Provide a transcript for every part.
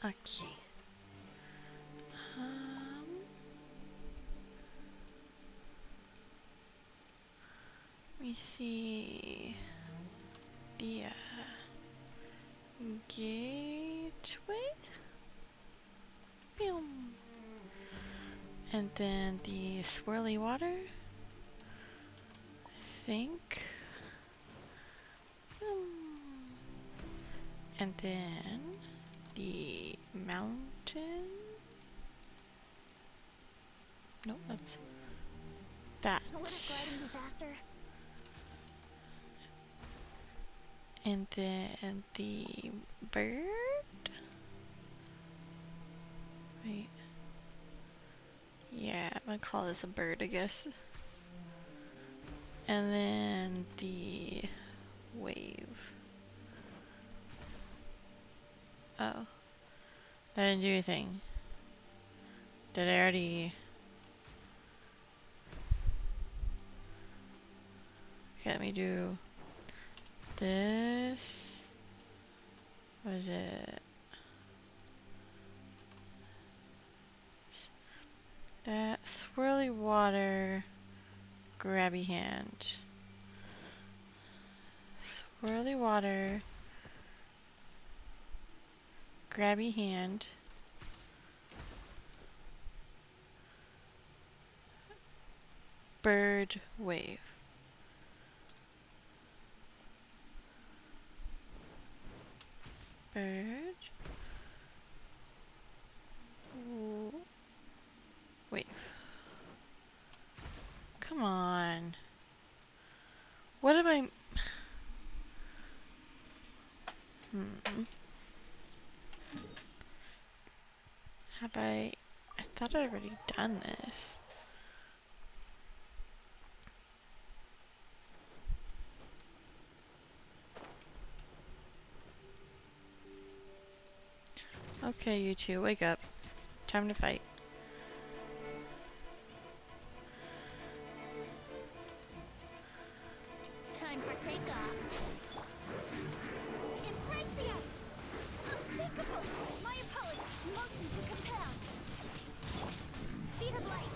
Okay. Let me see the gateway. Boom. And then the swirly water. I think. And then the mountain. Nope, that's that. And then the bird. Right. Yeah, I'm gonna call this a bird, I guess. And then the wave. Oh. That didn't do anything. Did I already... Okay, let me do this. What is it? That swirly water, grabby hand. Swirly water, grabby hand. Bird wave. Bird. Wave. Come on. What am I... Have I thought I'd already done this. Okay, you two, wake up. Time to fight. Time for takeoff. Embrace the ice. Unthinkable. My opponent. Motion to compel. Speed of light.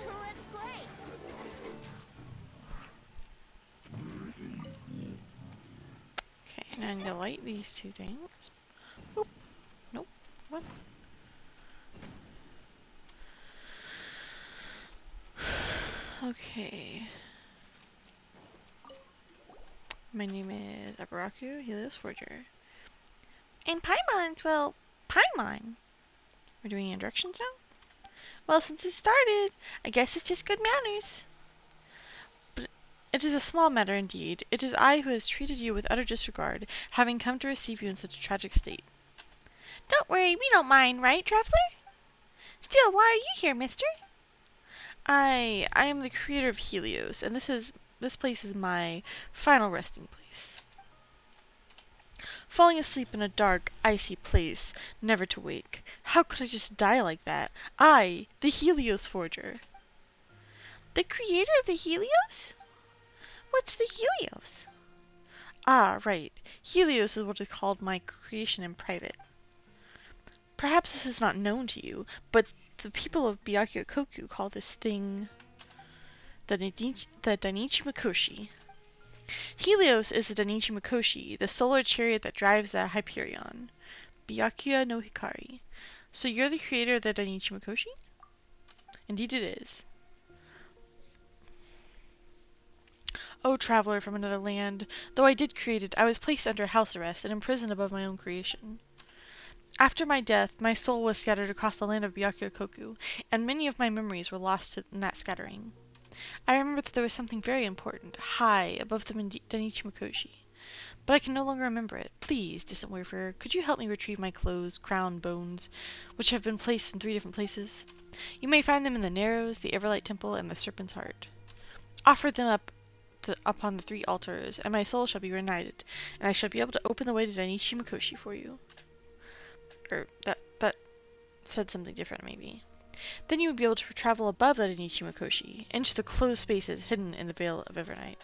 Let's play. Okay, now I need to light these two things. Oop. Nope. What? Okay. My name is Abaraku, Helios Forger. And Paimons, well, Paimon. We're doing introductions now? Well, since it started, I guess it's just good manners. But it is a small matter indeed. It is I who has treated you with utter disregard, having come to receive you in such a tragic state. Don't worry, we don't mind, right, traveler? Still, why are you here, mister? I am the creator of Helios, and this place is my final resting place. Falling asleep in a dark, icy place, never to wake. How could I just die like that? I, the Helios Forger. The creator of the Helios? What's the Helios? Ah, right. Helios is what is called my creation in private. Perhaps this is not known to you, but the people of Byakuya-koku call this thing the Dainichi Mikoshi. Helios is the Dainichi Mikoshi, the solar chariot that drives the Hyperion. Byakuya no Hikari. So you're the creator of the Dainichi Mikoshi? Indeed it is. O traveler from another land, though I did create it, I was placed under house arrest and imprisoned above my own creation. After my death, my soul was scattered across the land of Byakuya-koku, and many of my memories were lost in that scattering. I remember that there was something very important, high above the Dainichi Mikoshi. But I can no longer remember it. Please, distant wayfarer, could you help me retrieve my clothes, crown, bones, which have been placed in 3 different places? You may find them in the Narrows, the Everlight Temple, and the Serpent's Heart. Offer them up upon the 3 altars, and my soul shall be reunited, and I shall be able to open the way to Dainichi Mikoshi for you. Or that said something different, maybe. Then you would be able to travel above that Inichimakoshi, into the closed spaces hidden in the Veil of Evernight.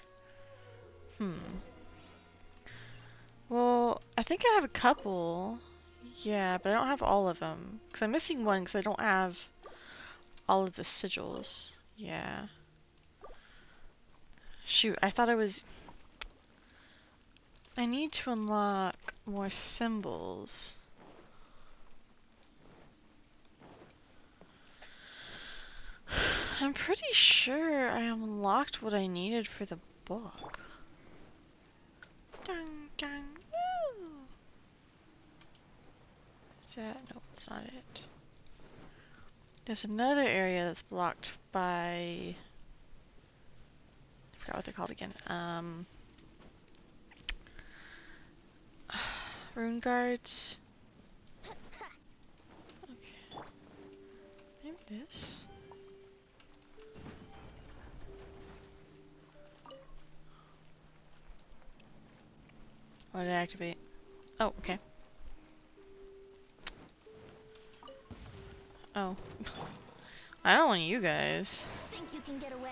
Well, I think I have a couple. Yeah, but I don't have all of them. Because I'm missing one because I don't have all of the sigils. Yeah. Shoot, I thought I was... I need to unlock more symbols. I'm pretty sure I unlocked what I needed for the book. Dun, dun, woo! Is that? No, it's not it. There's another area that's blocked by... I forgot what they're called again. Rune guards. Okay. Maybe this. What did I activate? Oh, okay. Oh. I don't want you guys. Think you can get away?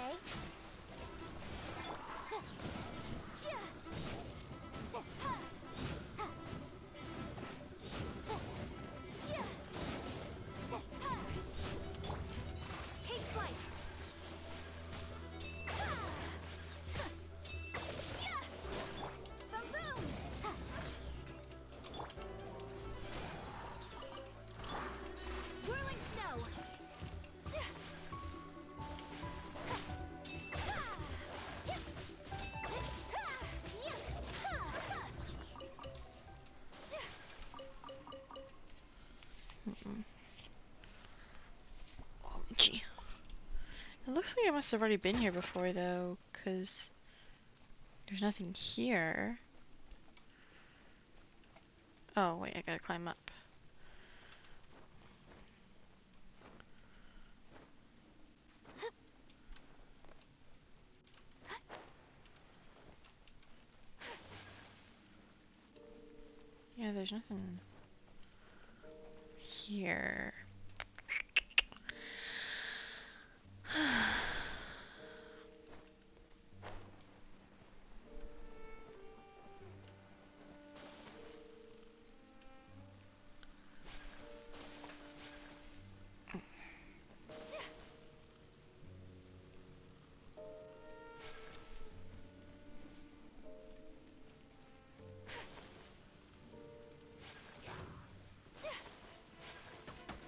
Take flight. Boom! Whirling snow. Gee. It looks like I must have already been here before, though, because there's nothing here. Oh, wait, I gotta climb up. Yeah, there's nothing here.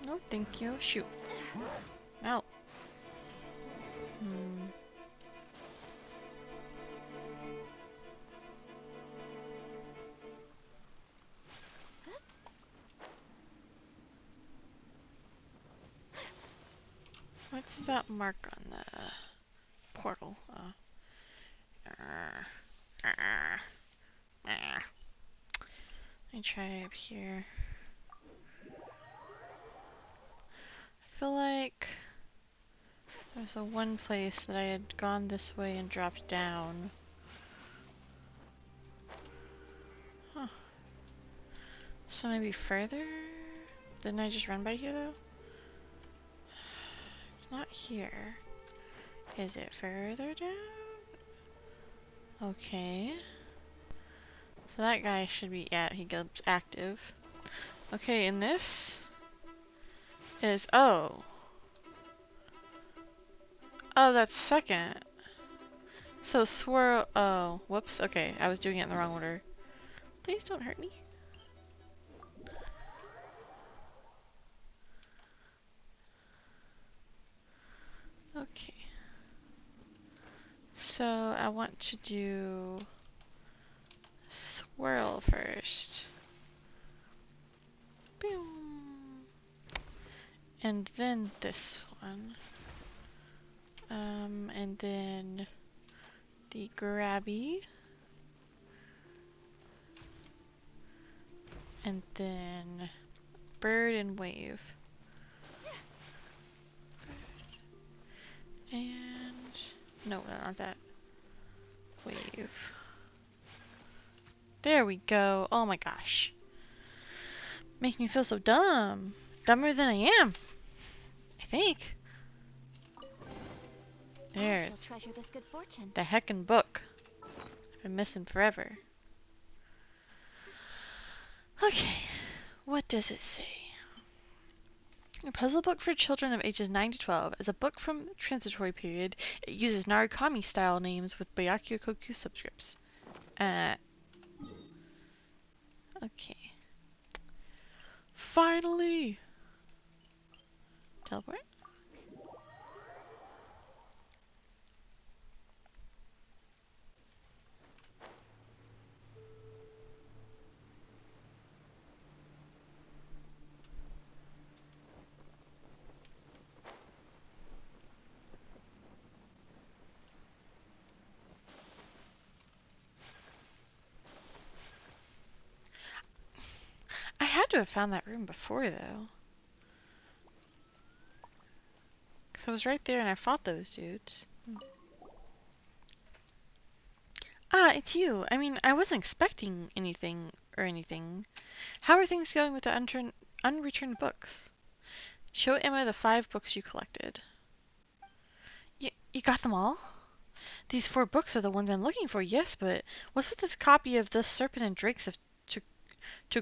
No, thank you. Shoot. Ow. What's that mark on the portal? Let me try up here. I feel like there's a one place that I had gone this way and dropped down. Huh. So maybe further? Didn't I just run by here though? It's not here. Is it further down? Okay. So that guy should be, yeah, he gets active. Okay, and this is, oh. Oh, that's second. So swirl, oh, whoops, okay, I was doing it in the wrong order. Please don't hurt me. Okay. So I want to do swirl first. Boom. And then this one. And then the grabby. And then bird and wave. And no, not that. Wave. There we go. Oh my gosh. Make me feel so dumb. Dumber than I am. I think. I shall There's treasure this good fortune. the heckin' book. I've been missing forever. Okay, what does it say? A puzzle book for children of ages 9 to 12 is a book from the transitory period. It uses Narukami style names with Byakuya Koku subscripts. Okay. Finally! Teleport? I had to have found that room before, though. Because I was right there and I fought those dudes. Ah, it's you. I mean, I wasn't expecting anything. How are things going with the unreturned books? Show Emma the 5 books you collected. You got them all? These 4 books are the ones I'm looking for, yes, but what's with this copy of The Serpent and Drakes of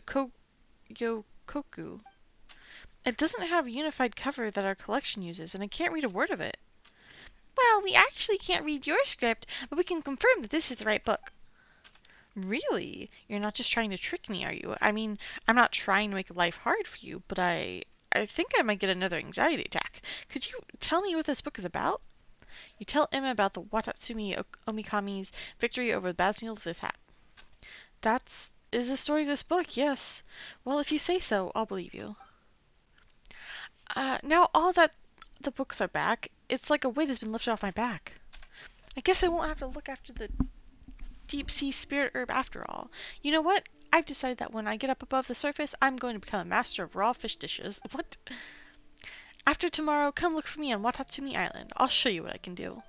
Koku? It doesn't have a unified cover that our collection uses, and I can't read a word of it. Well, we actually can't read your script, but we can confirm that this is the right book. Really? You're not just trying to trick me, are you? I mean, I'm not trying to make life hard for you, but I think I might get another anxiety attack. Could you tell me what this book is about? You tell Emma about the Watatsumi Omikami's victory over the battlefield of Hat. Is the story of this book, yes. Well, if you say so, I'll believe you. Now all that the books are back, it's like a weight has been lifted off my back. I guess I won't have to look after the deep sea spirit herb after all. You know what? I've decided that when I get up above the surface, I'm going to become a master of raw fish dishes. What? After tomorrow, come look for me on Watatsumi Island. I'll show you what I can do.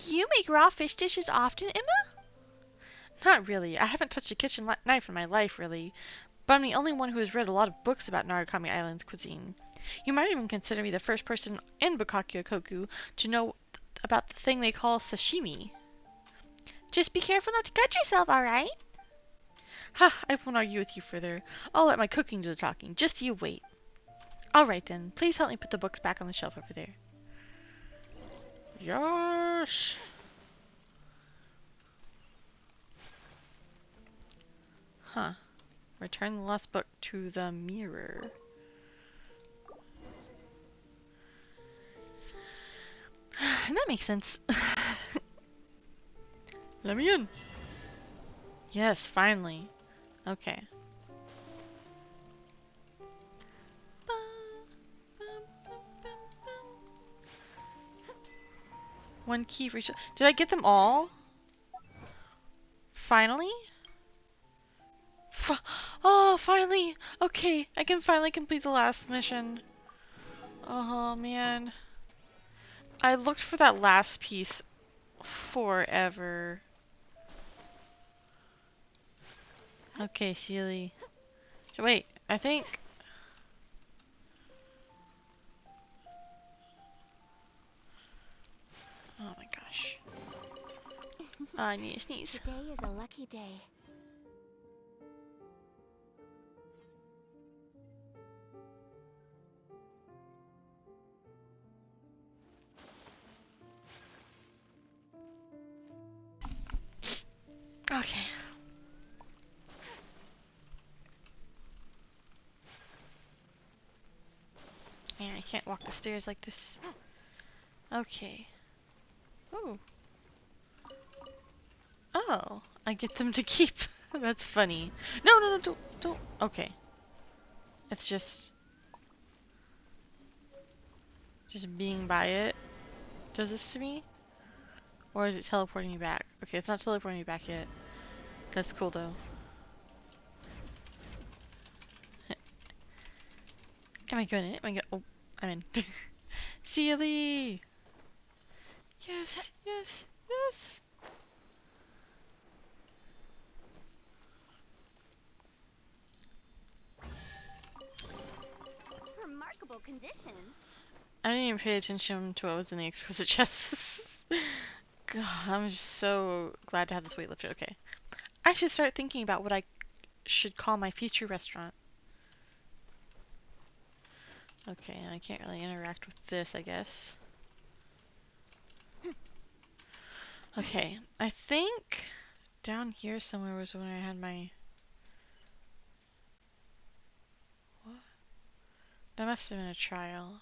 You make raw fish dishes often, Emma? Not really. I haven't touched a kitchen knife in my life, really. But I'm the only one who has read a lot of books about Narukami Island's cuisine. You might even consider me the first person in Byakuya Koku to know about the thing they call sashimi. Just be careful not to cut yourself, alright? Ha, I won't argue with you further. I'll let my cooking do the talking. Just you wait. Alright then, please help me put the books back on the shelf over there. Yosh! Huh. Return the lost book to the mirror. That makes sense. Let me in. Yes, finally. Okay. One key for each. Did I get them all? Finally? Oh, finally! Okay, I can finally complete the last mission. Oh, man. I looked for that last piece forever. Okay, Sealy. So wait, I think... Oh my gosh. I need to sneeze. Today is a lucky day. Okay. Yeah, I can't walk the stairs like this. Okay. Ooh. Oh, I get them to keep. That's funny. No, don't. Okay. It's just being by it does this to me? Or is it teleporting me back? Okay, it's not teleporting me back yet. That's cool though. Am I going in? Am I going? Oh, I'm in. Sealy! Yes. reasonable condition. I didn't even pay attention to what was in the exquisite chests. God, I'm just so glad to have this weight lifted. Okay. I should start thinking about what I should call my future restaurant. Okay, and I can't really interact with this, I guess. Okay, I think down here somewhere was when I had my... What? That must have been a trial.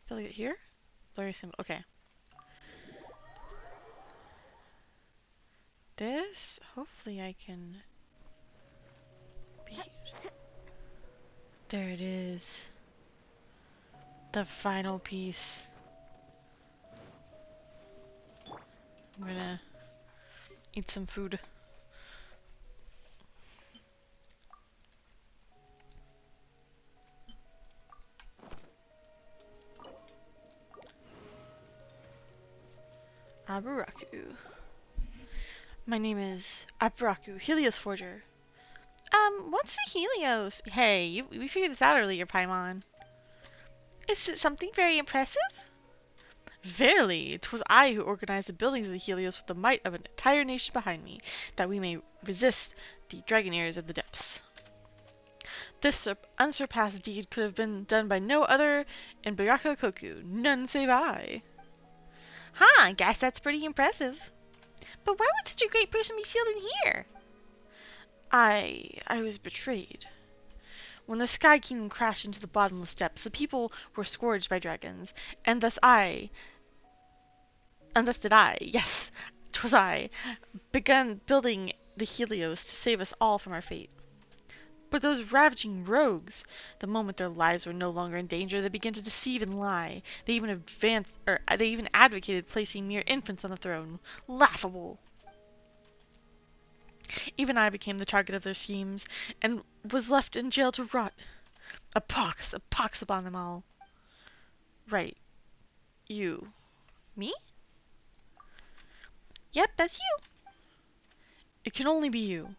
Feel like it here? Blurry symbol. Okay. This, hopefully I can beat. There it is. The final piece. I'm gonna eat some food. Aburaku. My name is Aburaku, Helios Forger. What's the Helios? Hey, we figured this out earlier, Paimon. Is it something very impressive? Verily, 'twas I who organized the buildings of the Helios with the might of an entire nation behind me, that we may resist the Dragoneers of the depths. This unsurpassed deed could have been done by no other in Byakuya Koku, none save I. Huh, I guess that's pretty impressive. But why would such a great person be sealed in here? I was betrayed. When the Sky Kingdom crashed into the bottomless depths, the people were scourged by dragons, and thus did I, yes, 'twas I, begun building the Helios to save us all from our fate. But those ravaging rogues, the moment their lives were no longer in danger, they began to deceive and lie. They even advocated placing mere infants on the throne. Laughable! Even I became the target of their schemes, and was left in jail to rot. A pox upon them all. Right. You. Me? Yep, that's you. It can only be you.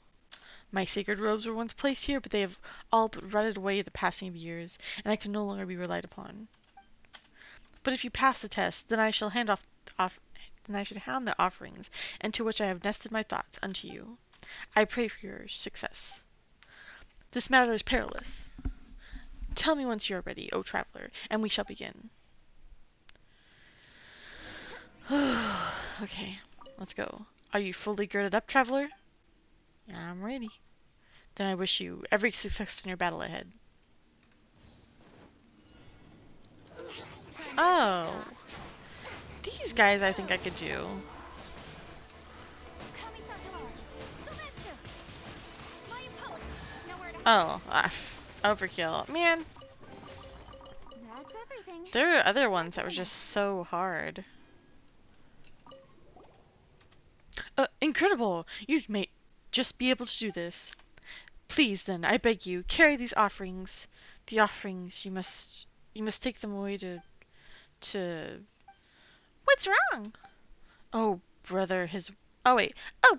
My sacred robes were once placed here, but they have all but rotted away in the passing of years, and I can no longer be relied upon. But if you pass the test, then I shall hand the offerings, into which I have nested my thoughts, unto you. I pray for your success. This matter is perilous. Tell me once you are ready, O traveler, and we shall begin. Okay, let's go. Are you fully girded up, traveler? I'm ready. Then I wish you every success in your battle ahead. Oh. These guys I think I could do. Oh, overkill. Man. That's everything. There are other ones that were just so hard. Incredible! You'd just be able to do this. Please, then, I beg you, carry these offerings. The offerings, you must take them away to... What's wrong? Oh, brother, Oh,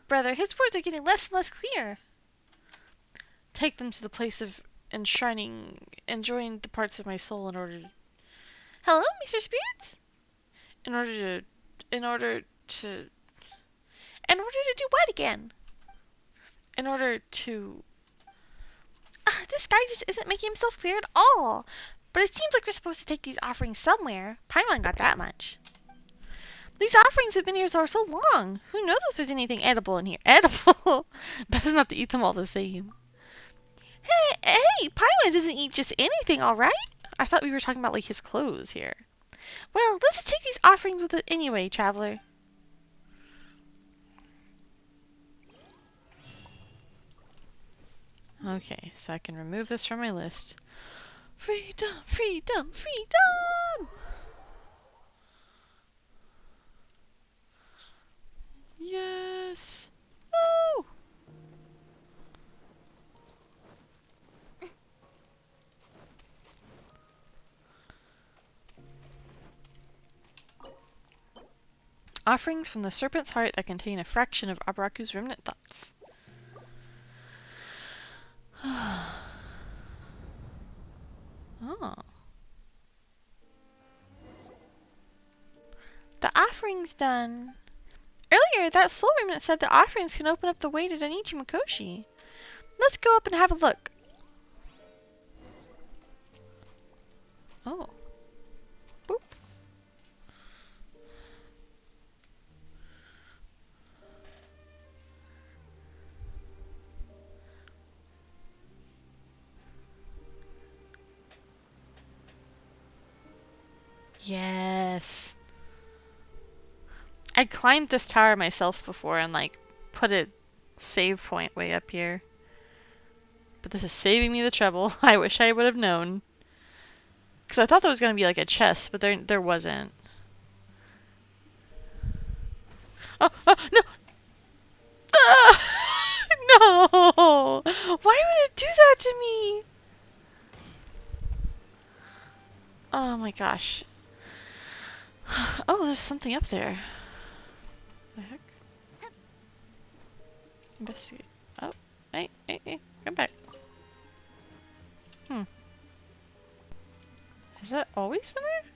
brother, his words are getting less and less clear. Take them to the place of enjoying the parts of my soul in order to... Hello, Mr. Spirits? In order to do what again? In order to... this guy just isn't making himself clear at all. But it seems like we're supposed to take these offerings somewhere. Paimon got that much. These offerings have been here for so long. Who knows if there's anything edible in here? Edible? Best not to eat them all the same. Hey, Paimon doesn't eat just anything, alright? I thought we were talking about, like, his clothes here. Well, let's take these offerings with us anyway, traveler. Okay, so I can remove this from my list. Freedom, freedom, freedom! Yes! Woo! Offerings from the serpent's heart that contain a fraction of Abaraku's remnant thoughts. Oh. offerings done. Earlier, that soul remnant said the offerings can open up the way to Danichi Mikoshi. Let's go up and have a look. Oh. Boop. Yes. I climbed this tower myself before and like put a save point way up here. But this is saving me the trouble. I wish I would have known. Because I thought there was going to be like a chest, but there wasn't. Oh, oh no! Ah! No! Why would it do that to me? Oh my gosh. Oh, there's something up there. The heck? Investigate. Oh, hey, come back. Has that always been there?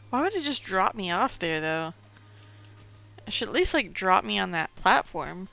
Why would it just drop me off there, though? It should at least, like, drop me on that platform.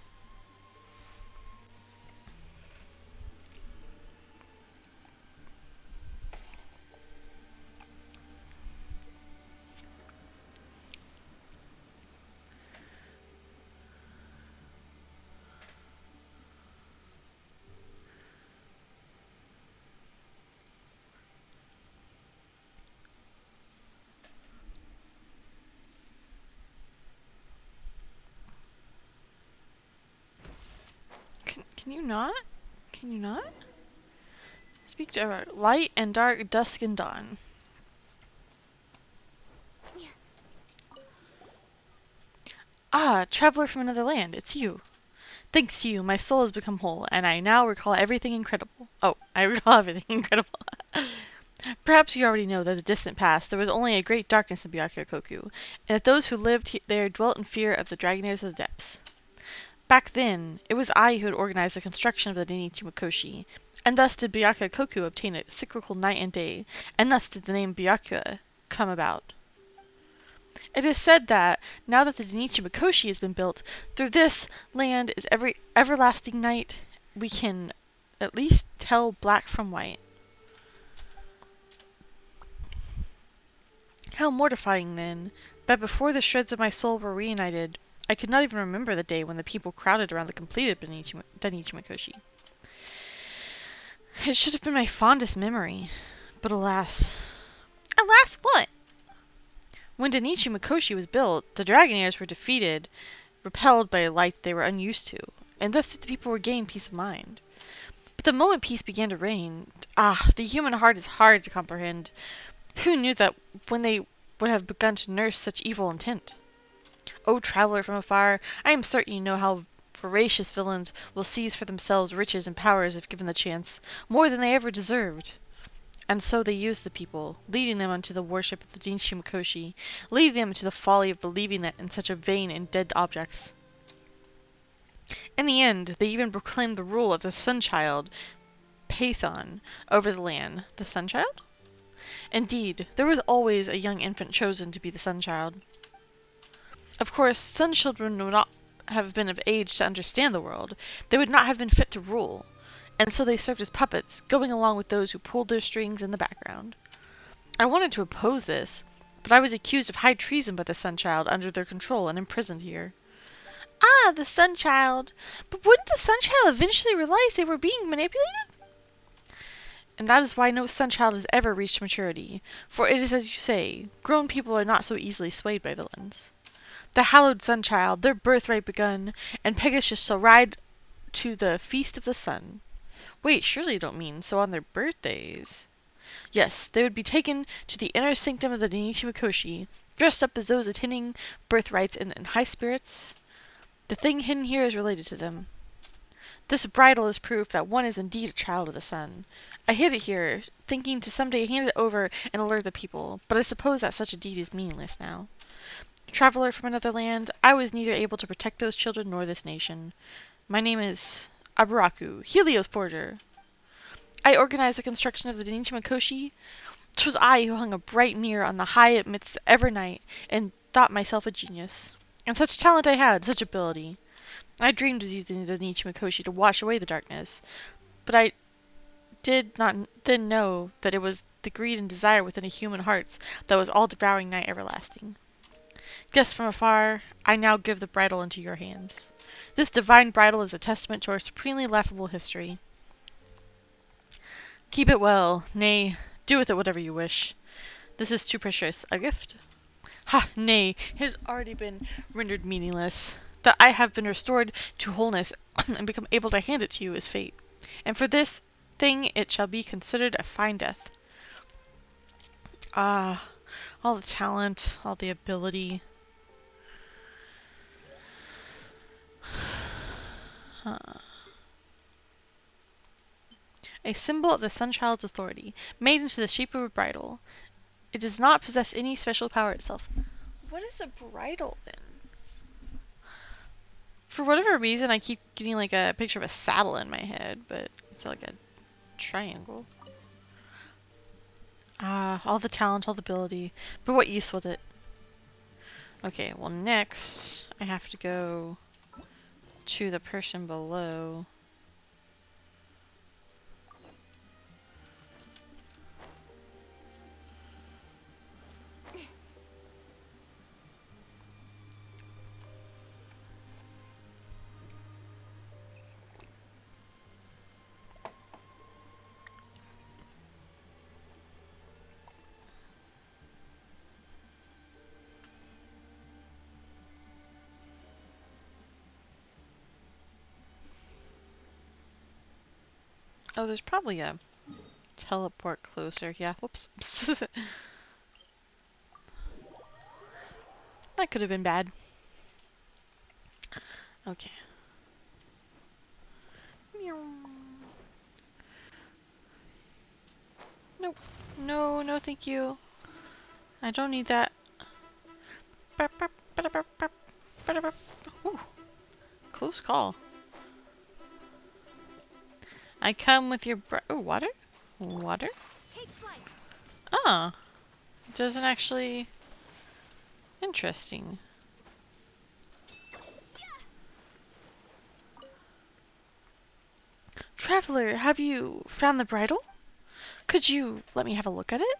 Can you not? Can you not? Speak to her. Light and dark, dusk and dawn. Ah, traveler from another land, it's you. Thanks to you, my soul has become whole, and I now recall everything incredible. Oh, I recall everything incredible. Perhaps you already know that in the distant past there was only a great darkness in Byakuya-koku, and that those who lived there dwelt in fear of the dragonaires of the depths. Back then, it was I who had organized the construction of the Danichi Mikoshi, and thus did Byakuya-koku obtain a cyclical night and day, and thus did the name Byakuya come about. It is said that, now that the Danichi Mikoshi has been built, through this land is every everlasting night, we can at least tell black from white. How mortifying, then, that before the shreds of my soul were reunited, I could not even remember the day when the people crowded around the completed Danichi Mikoshi. It should have been my fondest memory, but alas. Alas what? When Danichi Mikoshi was built, the Dragonaires were defeated, repelled by a light they were unused to, and thus did the people regain peace of mind. But the moment peace began to reign, the human heart is hard to comprehend. Who knew that when they would have begun to nurse such evil intent? O traveler from afar, I am certain you know how voracious villains will seize for themselves riches and powers if given the chance, more than they ever deserved. And so they used the people, leading them unto the worship of the Danichi Mikoshi, leading them to the folly of believing that in such a vain and dead objects. In the end, they even proclaimed the rule of the Sunchild, Pathon, over the land. The Sunchild? Indeed, there was always a young infant chosen to be the Sunchild. Of course, sun children would not have been of age to understand the world. They would not have been fit to rule. And so they served as puppets, going along with those who pulled their strings in the background. I wanted to oppose this, but I was accused of high treason by the Sunchild under their control and imprisoned here. Ah, the Sunchild! But wouldn't the Sunchild eventually realize they were being manipulated? And that is why no Sunchild has ever reached maturity, for it is as you say, grown people are not so easily swayed by villains. The hallowed Sunchild, their birthright begun, and Pegasus shall ride to the feast of the sun. Wait, surely you don't mean so on their birthdays? Yes, they would be taken to the inner sanctum of the Danichi Mikoshi, dressed up as those attending birthrights and in high spirits. The thing hidden here is related to them. This bridle is proof that one is indeed a child of the sun. I hid it here, thinking to someday hand it over and alert the people, but I suppose that such a deed is meaningless now. Traveler from another land, I was neither able to protect those children nor this nation. My name is Aburaku, Helios Forger. I organized the construction of the Danichi Makoshi. 'Twas I who hung a bright mirror on the high amidst the ever night, and thought myself a genius. And such talent I had, such ability. I dreamed of using the Danichi Makoshi to wash away the darkness, but I did not then know that it was the greed and desire within a human hearts that was all devouring night everlasting. Guess from afar, I now give the bridle into your hands. This divine bridle is a testament to our supremely laughable history. Keep it well, nay, do with it whatever you wish. This is too precious a gift. Ha, nay, it has already been rendered meaningless. That I have been restored to wholeness and become able to hand it to you is fate. And for this thing it shall be considered a fine death. Ah, all the talent, all the ability. Huh. A symbol of the Sunchild's authority, made into the shape of a bridle. It does not possess any special power itself. What is a bridle then? For whatever reason, I keep getting like a picture of a saddle in my head, but it's like a triangle. Ah, all the talent, all the ability. But what use with it? Okay, well next, I have to go to the person below. Oh, there's probably a teleport closer. Yeah, whoops. That could have been bad. Okay. Nope. No, no thank you. I don't need that. Ooh, close call. I come with your oh, water? Water? Take flight. Ah. It doesn't actually... Interesting. Traveler, have you found the bridle? Could you let me have a look at it?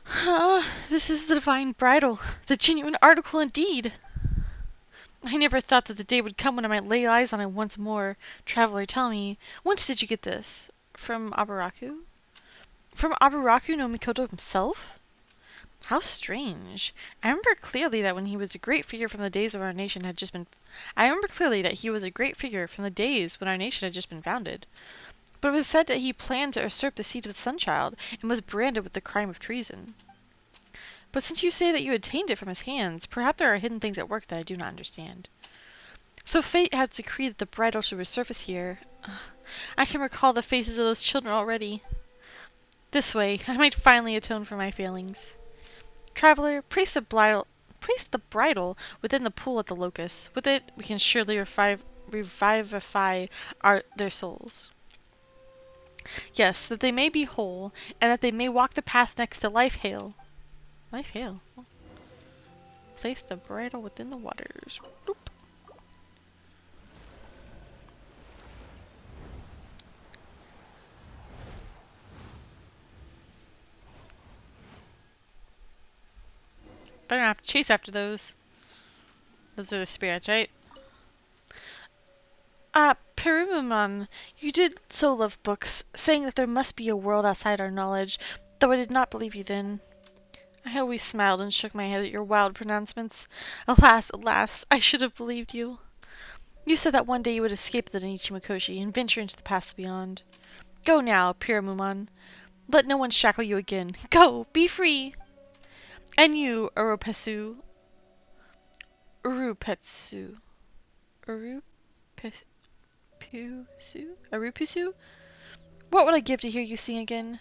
Ah, this is the divine bridle. The genuine article indeed. I never thought that the day would come when I might lay eyes on it once more. Traveler, tell me, whence did you get this? From Abaraku? From Abaraku no Mikoto himself? How strange. I remember clearly that when he was a great figure from the days of our nation had just been... I remember clearly that he was a great figure from the days when our nation had just been founded. But it was said that he planned to usurp the seat of the Sunchild and was branded with the crime of treason. But since you say that you obtained it from his hands, perhaps there are hidden things at work that I do not understand. So fate has decreed that the bridle should resurface here. I can recall the faces of those children already. This way, I might finally atone for my failings. Traveler, place the bridle within the pool at the locust. With it, we can surely revivify their souls. Yes, that they may be whole, and that they may walk the path next to Life Hail. Life Hail? Place the bridle within the waters. Boop. Better not have to chase after those. Those are the spirits, right? Peruman, you did so love books, saying that there must be a world outside our knowledge, though I did not believe you then. I always smiled and shook my head at your wild pronouncements. Alas, alas, I should have believed you. You said that one day you would escape the Danichi Makoshi and venture into the paths beyond. Go now, Peruman. Let no one shackle you again. Go, be free! And you, Urupetsu, Arupusu? What would I give to hear you sing again?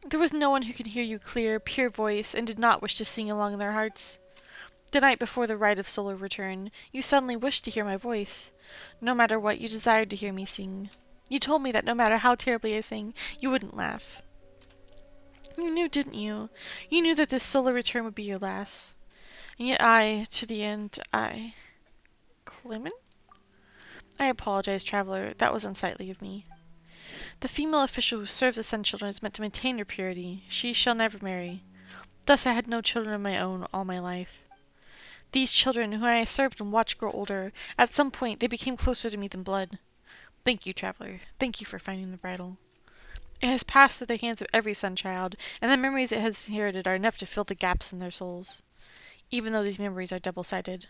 There was no one who could hear your clear, pure voice and did not wish to sing along in their hearts. The night before the rite of solar return, you suddenly wished to hear my voice. No matter what, you desired to hear me sing. You told me that no matter how terribly I sang, you wouldn't laugh. You knew, didn't you? You knew that this solar return would be your last. And yet I, to the end, Clement? I apologize, traveler. That was unsightly of me. The female official who serves the Sun Children is meant to maintain their purity. She shall never marry. Thus I had no children of my own all my life. These children, who I served and watched grow older, at some point they became closer to me than blood. Thank you, traveler. Thank you for finding the bridle. It has passed through the hands of every Sun Child, and the memories it has inherited are enough to fill the gaps in their souls, even though these memories are double-sided.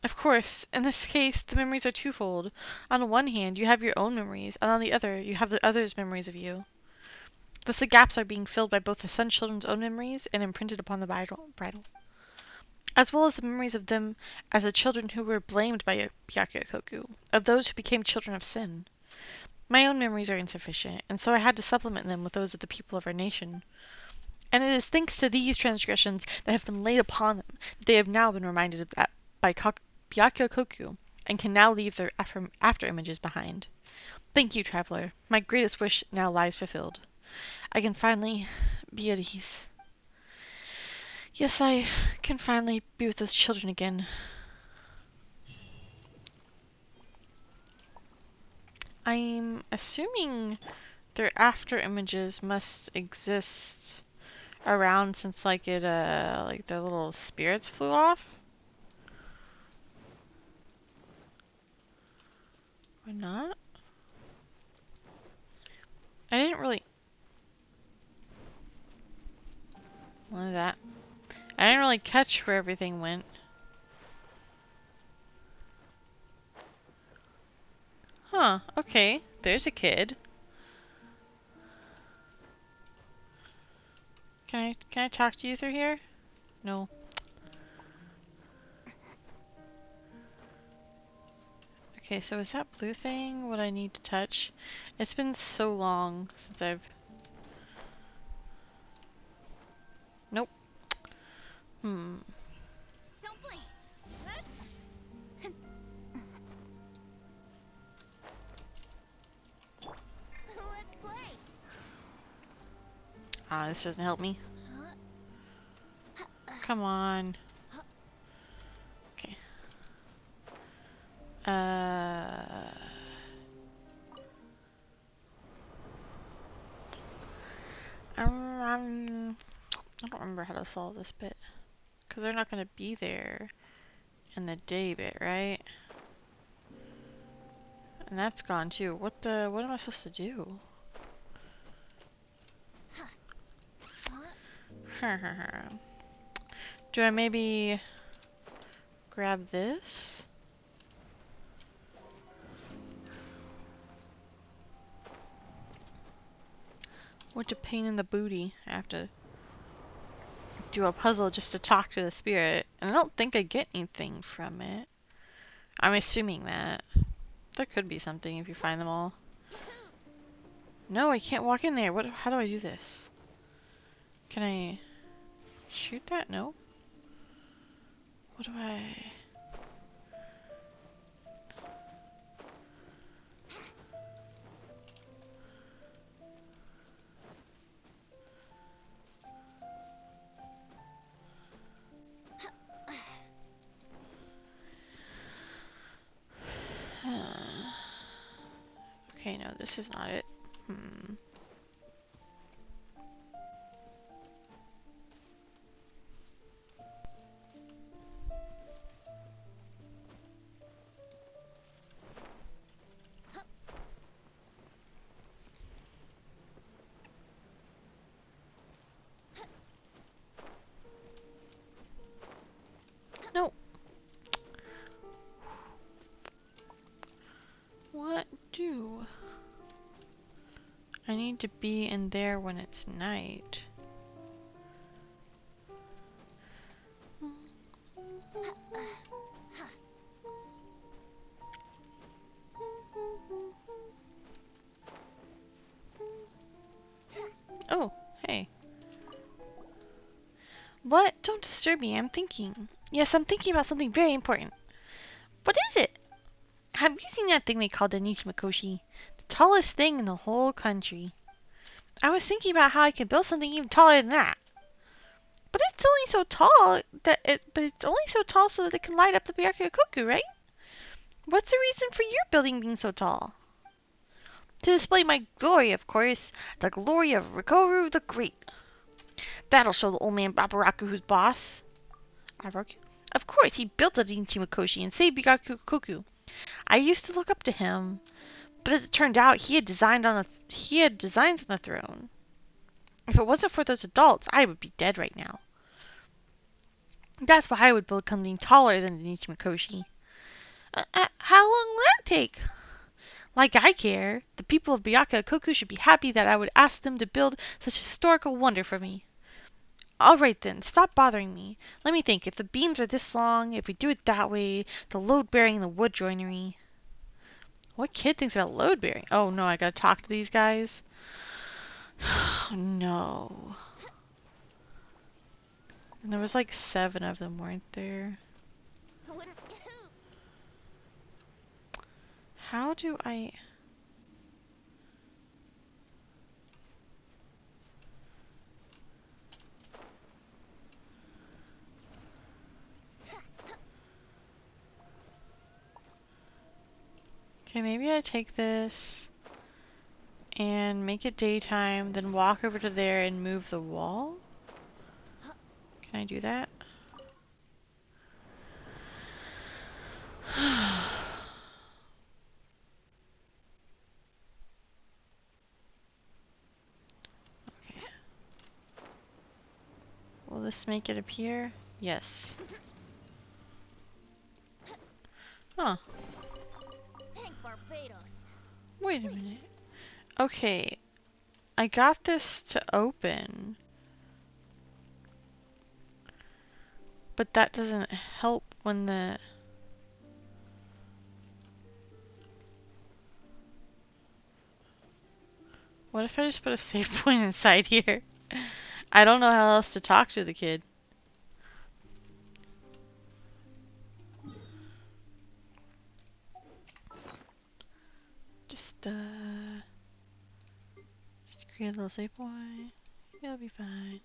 Of course, in this case, the memories are twofold. On the one hand, you have your own memories, and on the other, you have the others' memories of you. Thus the gaps are being filled by both the Sun Children's own memories and imprinted upon the bridle, as well as the memories of them as the children who were blamed by Byakuya, of those who became children of sin. My own memories are insufficient, and so I had to supplement them with those of the people of our nation. And it is thanks to these transgressions that have been laid upon them that they have now been reminded of that by Byakuya, and can now leave their after images behind. Thank you, traveler. My greatest wish now lies fulfilled. I can finally be at ease. Yes, I can finally be with those children again. I'm assuming their after images must exist around since like like their little spirits flew off. Or not? I didn't really... Look at that. I didn't really catch where everything went. Huh, okay. There's a kid. Can I talk to you through here? No. Okay, so is that blue thing what I need to touch? It's been so long since I've... Nope. Don't blink. Let's play. Ah, this doesn't help me. Come on. Okay. I don't remember how to solve this bit. Because they're not going to be there in the day bit, right? And that's gone too. What am I supposed to do? Do I maybe grab this? What a pain in the booty. I have to do a puzzle just to talk to the spirit. And I don't think I get anything from it. I'm assuming that. There could be something if you find them all. No, I can't walk in there. How do I do this? Can I shoot that? No. What do I... Okay, no, this is not it. No. What do? I need to be in there when it's night. Oh, hey. What? Don't disturb me. I'm thinking. Yes, I'm thinking about something very important. What is it? Have you seen that thing they call the Nichimakoshi? The tallest thing in the whole country. I was thinking about how I could build something even taller than that. But it's only so tall but it's only so tall so that it can light up the Byakuya, right? What's the reason for your building being so tall? To display my glory, of course. The glory of Rikoru the Great. That'll show the old man Babaraku who's boss. Babaraku? Of course, he built the Nichimakoshi and saved Byakuya. I used to look up to him, but as it turned out, he had designs on the throne. If it wasn't for those adults, I would be dead right now. That's why I would build something taller than the Nichimakoshi. How long will that take? Like I care. The people of Byakuya should be happy that I would ask them to build such a historical wonder for me. Alright then, stop bothering me. Let me think. If the beams are this long, if we do it that way, the load bearing and the wood joinery. What kid thinks about load bearing? Oh no, I gotta talk to these guys. No. And there was like 7 of them, weren't there? How do I... Okay, maybe I take this and make it daytime, then walk over to there and move the wall? Can I do that? Okay. Will this make it appear? Yes. Huh. Wait a minute. Okay. I got this to open. But that doesn't help when the... What if I just put a save point inside here? I don't know how else to talk to the kid. Just create a little save point. It'll be fine.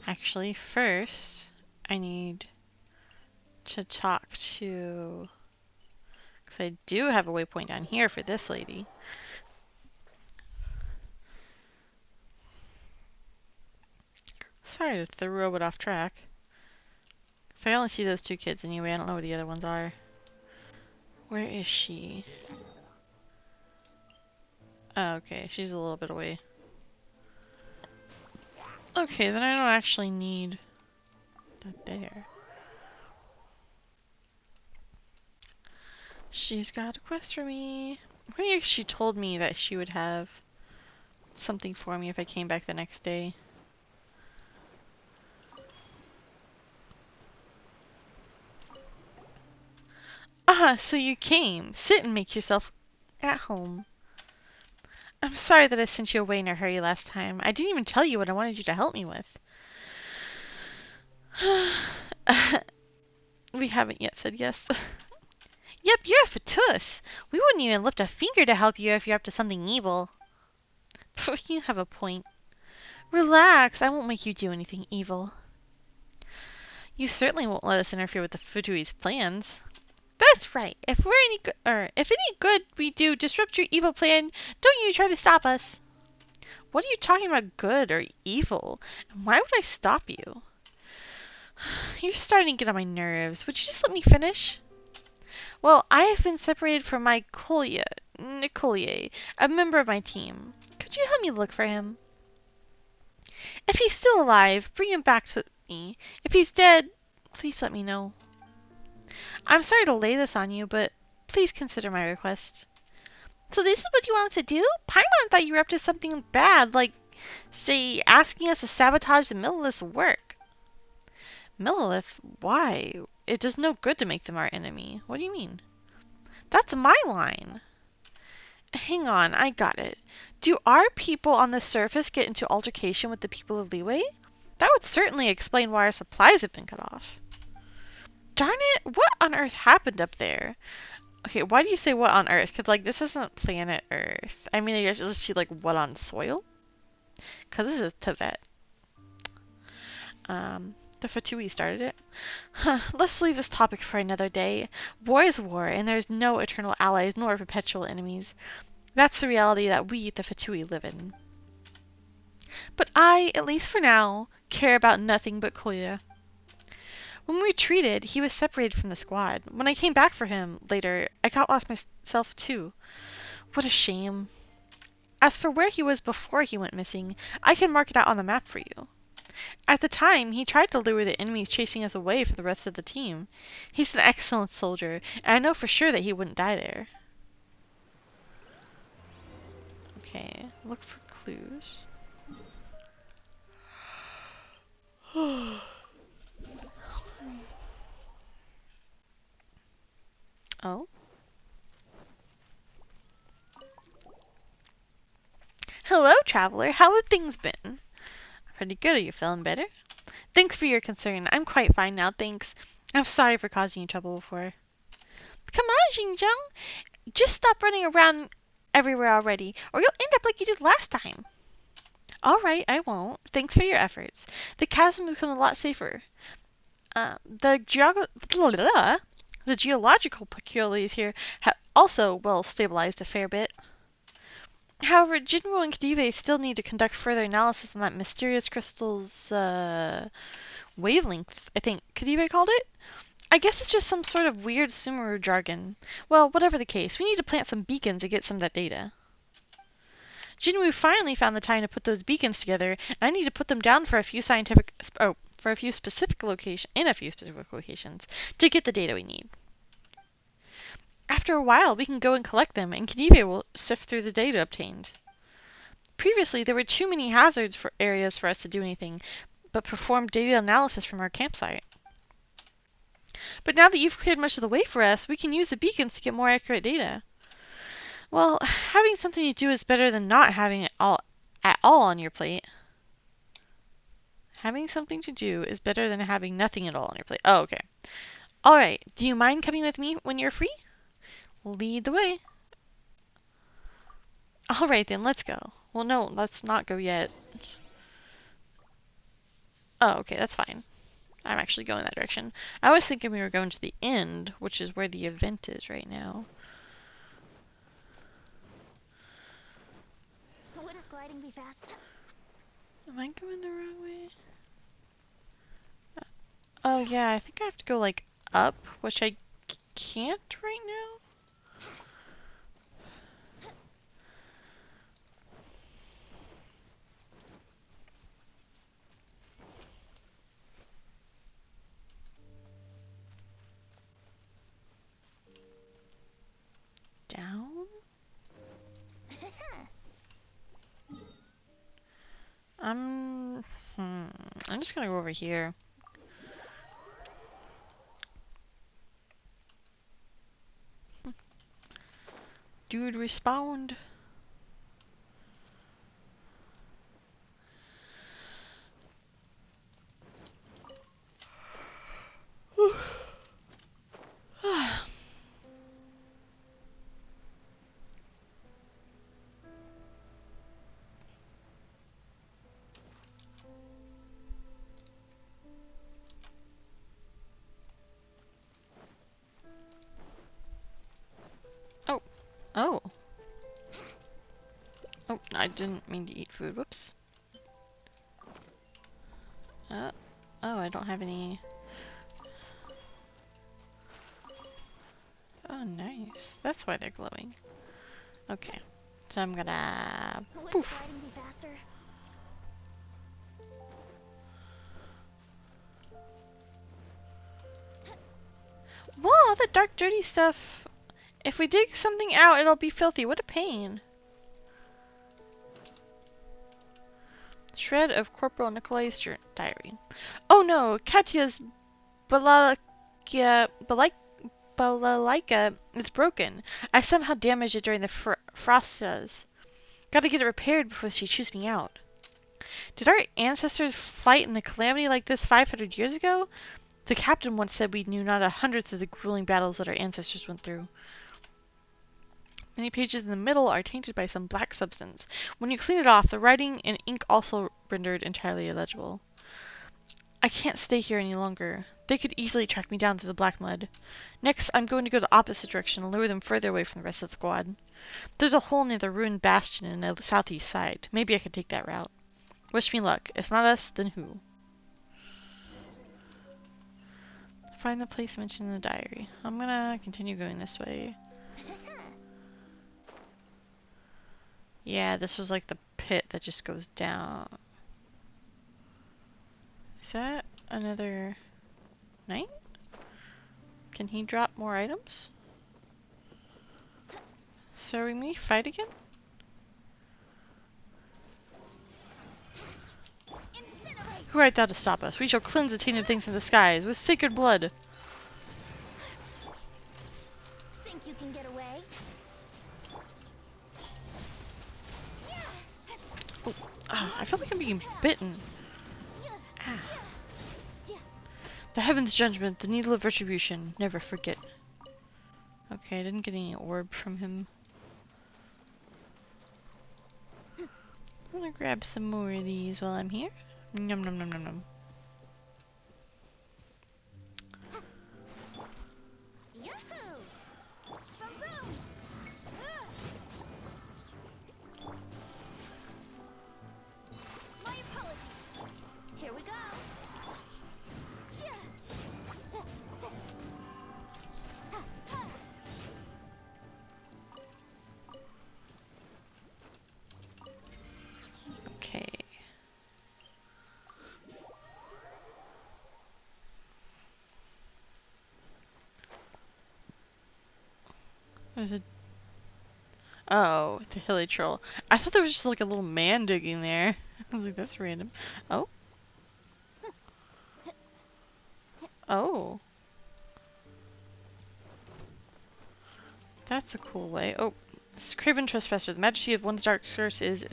Actually, first, I need to talk to... Because I do have a waypoint down here for this lady. Sorry to throw the robot off track. So I only see those 2 kids anyway, I don't know where the other ones are. Where is she? Oh, okay, she's a little bit away. Okay, then I don't actually need that there. She's got a quest for me. Maybe she told me that she would have something for me if I came back the next day. Ah, so you came. Sit and make yourself at home. I'm sorry that I sent you away in a hurry last time. I didn't even tell you what I wanted you to help me with. We haven't yet said yes. Yep, you're a fatuous. We wouldn't even lift a finger to help you if you're up to something evil. You have a point. Relax, I won't make you do anything evil. You certainly won't let us interfere with the Futui's plans. That's right. If any good we do disrupt your evil plan, don't you try to stop us. What are you talking about, good or evil? And why would I stop you? You're starting to get on my nerves. Would you just let me finish? Well, I have been separated from my Nicolier, a member of my team. Could you help me look for him? If he's still alive, bring him back to me. If he's dead, please let me know. I'm sorry to lay this on you, but please consider my request. So this is what you want us to do? Paimon thought you were up to something bad, like, say, asking us to sabotage the Millilith's work. Millilith? Why? It does no good to make them our enemy. What do you mean? That's my line. Hang on, I got it. Do our people on the surface get into altercation with the people of Leeway? That would certainly explain why our supplies have been cut off. Darn it, what on earth happened up there? Okay, why do you say what on earth? Because, like, this isn't planet Earth. I mean, I guess it's like, what on soil? Because this is Tibet. The Fatui started it. Huh, let's leave this topic for another day. War is war, and there's no eternal allies nor perpetual enemies. That's the reality that we, the Fatui, live in. But I, at least for now, care about nothing but Koya. When we retreated, he was separated from the squad. When I came back for him later, I got lost myself too. What a shame. As for where he was before he went missing, I can mark it out on the map for you. At the time, he tried to lure the enemies chasing us away for the rest of the team. He's an excellent soldier, and I know for sure that he wouldn't die there. Okay, look for clues. Oh? Hello, traveler. How have things been? Pretty good. Are you feeling better? Thanks for your concern. I'm quite fine now, thanks. I'm sorry for causing you trouble before. Come on, Xinjiang. Just stop running around everywhere already, or you'll end up like you did last time. Alright, I won't. Thanks for your efforts. The chasm has become a lot safer. The geological peculiarities here have also, well, stabilized a fair bit. However, Jinro and Kadive still need to conduct further analysis on that mysterious crystal's, wavelength, I think Kadive called it. I guess it's just some sort of weird Sumeru jargon. Well, whatever the case, we need to plant some beacons to get some of that data. Jinwoo finally found the time to put those beacons together, and I need to put them down for a few specific locations to get the data we need. After a while, we can go and collect them, and Kadive will sift through the data obtained. Previously, there were too many hazards for areas for us to do anything but perform data analysis from our campsite. But now that you've cleared much of the way for us, we can use the beacons to get more accurate data. Well, having something to do is better than not having it at all on your plate. Having something to do is better than having nothing at all on your plate. Oh, okay. Alright, do you mind coming with me when you're free? Lead the way. Alright then, let's go. Well, no, let's not go yet. Oh, okay, that's fine. I'm actually going that direction. I was thinking we were going to the end, which is where the event is right now. Wouldn't gliding be fast? Am I going the wrong way? Oh yeah, I think I have to go like up, which I can't right now. Down? I'm just gonna go over here. Dude, respawned. Oh. Oh. Oh, I didn't mean to eat food. Whoops. Oh, I don't have any. Oh, nice. That's why they're glowing. Okay. So I'm gonna... Poof. Whoa, the dark, dirty stuff. If we dig something out, it'll be filthy. What a pain. Shred of Corporal Nikolai's diary. Oh no, Katya's balalaika is broken. I somehow damaged it during the Frost does. Gotta get it repaired before she chews me out. Did our ancestors fight in the calamity like this 500 years ago? The captain once said we knew not a hundredth of the grueling battles that our ancestors went through. Many pages in the middle are tainted by some black substance. When you clean it off, the writing and ink also rendered entirely illegible. I can't stay here any longer. They could easily track me down through the black mud. Next, I'm going to go the opposite direction and lure them further away from the rest of the squad. There's a hole near the ruined bastion in the southeast side. Maybe I could take that route. Wish me luck. If not us, then who? Find the place mentioned in the diary. I'm gonna continue going this way. Yeah, this was like the pit that just goes down. Is that another knight? Can he drop more items? So we may fight again? Who art thou to stop us? We shall cleanse the tainted things in the skies with sacred blood. Think you can get away? Oh, I feel like I'm being bitten. Ah. The heaven's judgment, the needle of retribution. Never forget. Okay, I didn't get any orb from him. I'm gonna grab some more of these while I'm here. Nom nom nom nom nom. Yahoo! Boom boom! My apologies. Here we go. Okay. There's a... Oh, it's a hilly troll. I thought there was just like a little man digging there. I was like, that's random. Oh. Oh. That's a cool way. Oh. This craven trespasser. The majesty of one's dark curse is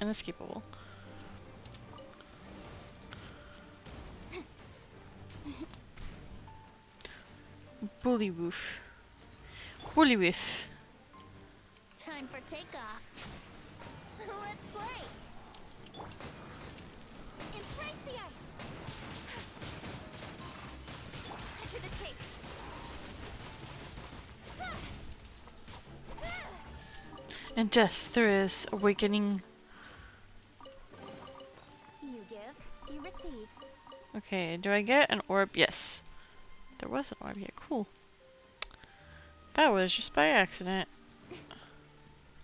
inescapable. Bullywoof. Woolywoof. Time for takeoff. Let's play. Embrace the ice. To the tape. And death there is awakening. You give, you receive. Okay, do I get an orb? Yes. There was an orb here. Cool. That was just by accident.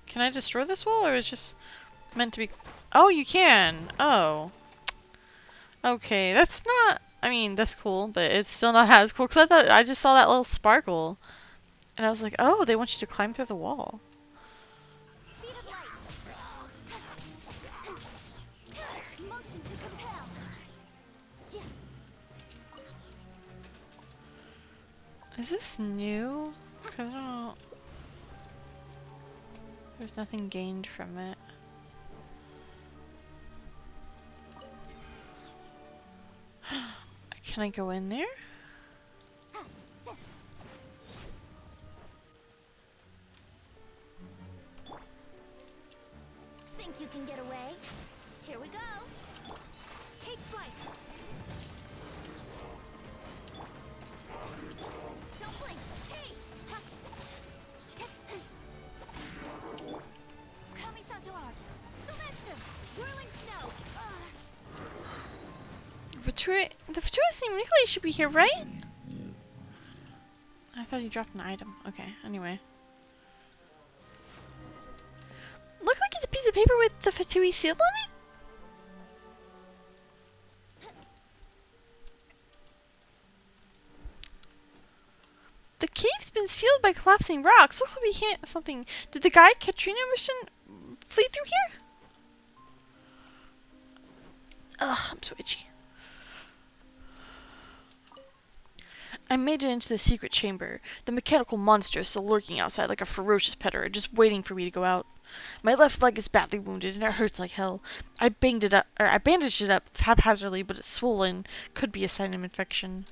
Can I destroy this wall, or is it just meant to be... Oh, you can! Oh. Okay, that's not... I mean, that's cool, but it's still not as cool, because I thought I just saw that little sparkle. And I was like, oh, they want you to climb through the wall. Speed of light. Motion to compel. Is this new? Because I don't... There's nothing gained from it. Can I go in there? Think you can get away? Here we go. Take flight. Don't blink. Hey! Kamisato art. Sumetsu. Whirling snow. The Fortuitous named Nikolai should be here, right? I thought he dropped an item. Okay, anyway. Looks like it's a piece of paper with the Fatui seal on it? The cave's been sealed by collapsing rocks. Looks like we can't... something... Did the guy Katrina mission flee through here? Ugh, I'm so itchy. I made it into the secret chamber. The mechanical monster is still lurking outside like a ferocious predator, just waiting for me to go out. My left leg is badly wounded and it hurts like hell. I bandaged it up haphazardly, but it's swollen. Could be a sign of infection.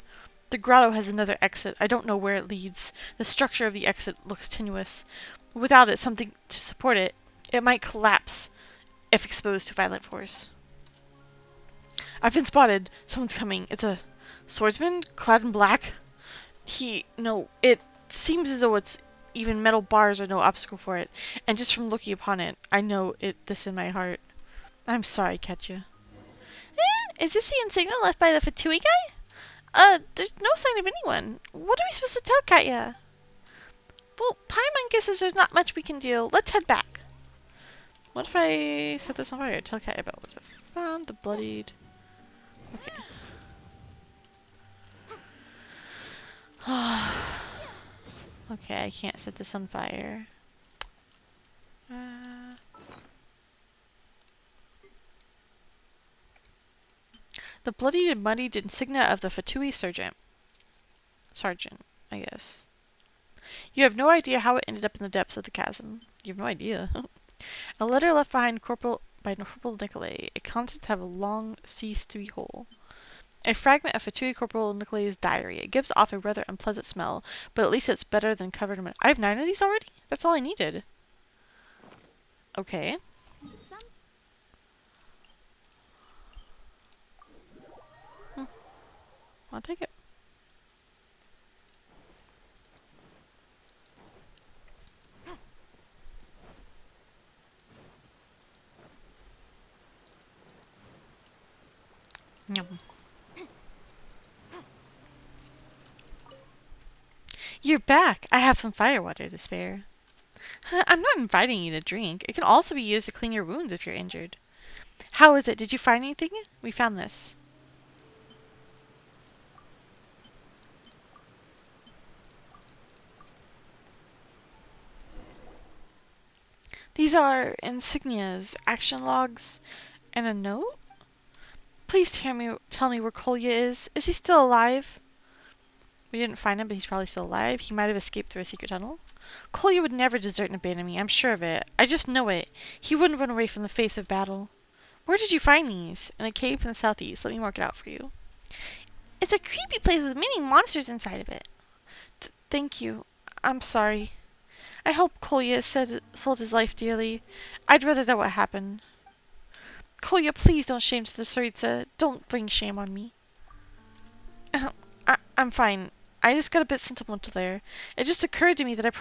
The grotto has another exit. I don't know where it leads. The structure of the exit looks tenuous. Without it, something to support it, it might collapse if exposed to violent force. I've been spotted. Someone's coming. It's a swordsman clad in black. No, it seems as though it's even metal bars are no obstacle for it, and just from looking upon it, I know this in my heart. I'm sorry, Ketcha. Is this the insignia left by the Fatui guy? There's no sign of anyone. What are we supposed to tell Katya? Well, Paimon guesses there's not much we can do. Let's head back. What if I set this on fire? Tell Katya about what I found, the bloodied... Okay. Okay, I can't set this on fire. The bloodied and muddied insignia of the Fatui Sergeant, I guess. You have no idea how it ended up in the depths of the chasm. You have no idea. A letter left behind by Corporal Nicolay. Its contents have a long ceased to be whole. A fragment of Fatui Corporal Nicolay's diary. It gives off a rather unpleasant smell, but at least it's better than covered in... I have 9 of these already? That's all I needed. Okay. I'll take it. Yum. You're back! I have some firewater to spare. I'm not inviting you to drink. It can also be used to clean your wounds if you're injured. How is it? Did you find anything? We found this. These are insignias, action logs, and a note? Please tell me where Kolya is. Is he still alive? We didn't find him, but he's probably still alive. He might have escaped through a secret tunnel. Kolya would never desert and abandon me. I'm sure of it. I just know it. He wouldn't run away from the face of battle. Where did you find these? In a cave in the southeast. Let me mark it out for you. It's a creepy place with many monsters inside of it. Thank you. I'm sorry. I hope Kolya sold his life dearly. I'd rather that would happen. Kolya, please don't shame the Tsaritsa. Don't bring shame on me. I'm fine. I just got a bit sentimental there. It just occurred to me that I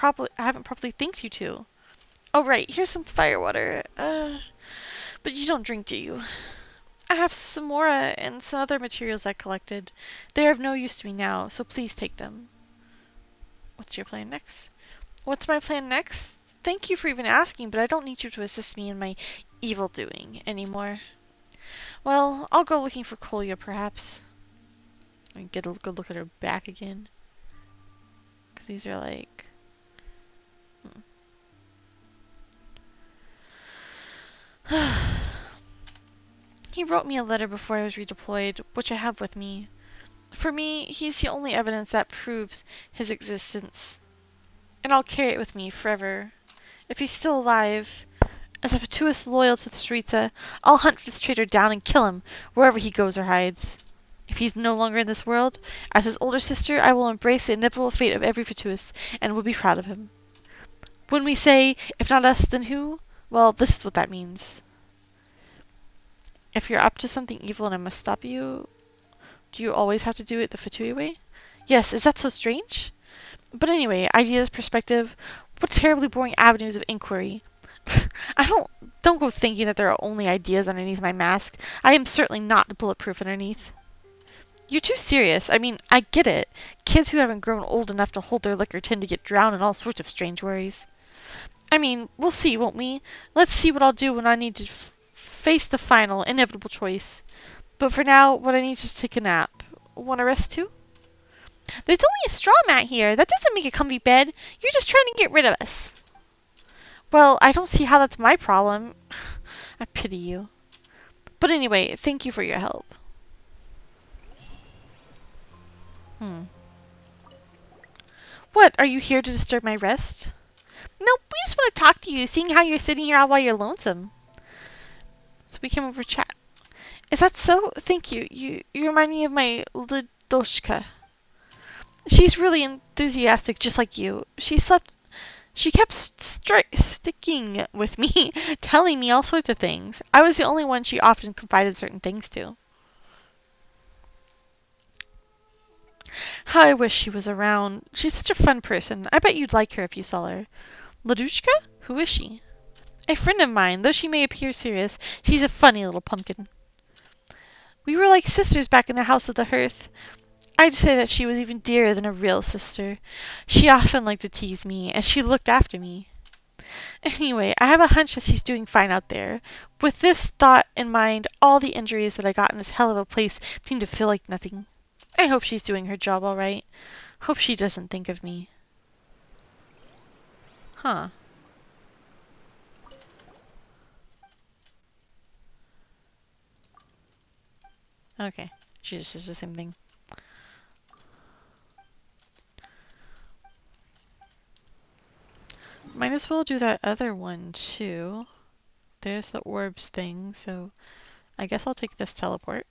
haven't properly thanked you two. Oh right, here's some firewater. But you don't drink, do you? I have some more and some other materials I collected. They are of no use to me now, so please take them. What's your plan next? What's my plan next? Thank you for even asking, but I don't need you to assist me in my evil doing anymore. Well, I'll go looking for Kolya, perhaps. I get a good look at her back again. Because these are like... He wrote me a letter before I was redeployed, which I have with me. For me, he's the only evidence that proves his existence. And I'll carry it with me forever. If he's still alive, as a fatuous loyal to the Tsaritsa, I'll hunt this traitor down and kill him wherever he goes or hides. If he's no longer in this world, as his older sister, I will embrace the inevitable fate of every fatuous and will be proud of him. When we say, if not us, then who? Well, this is what that means. If you're up to something evil and I must stop you, do you always have to do it the Fatui way? Yes, is that so strange? But anyway, ideas, perspective, what terribly boring avenues of inquiry. Don't go thinking that there are only ideas underneath my mask. I am certainly not bulletproof underneath. You're too serious. I mean, I get it. Kids who haven't grown old enough to hold their liquor tend to get drowned in all sorts of strange worries. I mean, we'll see, won't we? Let's see what I'll do when I need to face the final, inevitable choice. But for now, what I need is to take a nap. Want to rest too? There's only a straw mat here. That doesn't make a comfy bed. You're just trying to get rid of us. Well, I don't see how that's my problem. I pity you. But anyway, thank you for your help. What, are you here to disturb my rest? Nope, we just want to talk to you, seeing how you're sitting here all while you're lonesome. So we came over to chat. Is that so? Thank you. You remind me of my Ludoshka. She's really enthusiastic, just like you. She kept sticking with me, telling me all sorts of things. I was the only one she often confided certain things to. How I wish she was around. She's such a fun person. I bet you'd like her if you saw her. Ladushka? Who is she? A friend of mine. Though she may appear serious, she's a funny little pumpkin. We were like sisters back in the House of the Hearth. I'd say that she was even dearer than a real sister. She often liked to tease me, and she looked after me. Anyway, I have a hunch that she's doing fine out there. With this thought in mind, all the injuries that I got in this hell of a place seem to feel like nothing. I hope she's doing her job all right. Hope she doesn't think of me. Huh. Okay. She just says the same thing. Might as well do that other one too. There's the orbs thing, so I guess I'll take this teleport.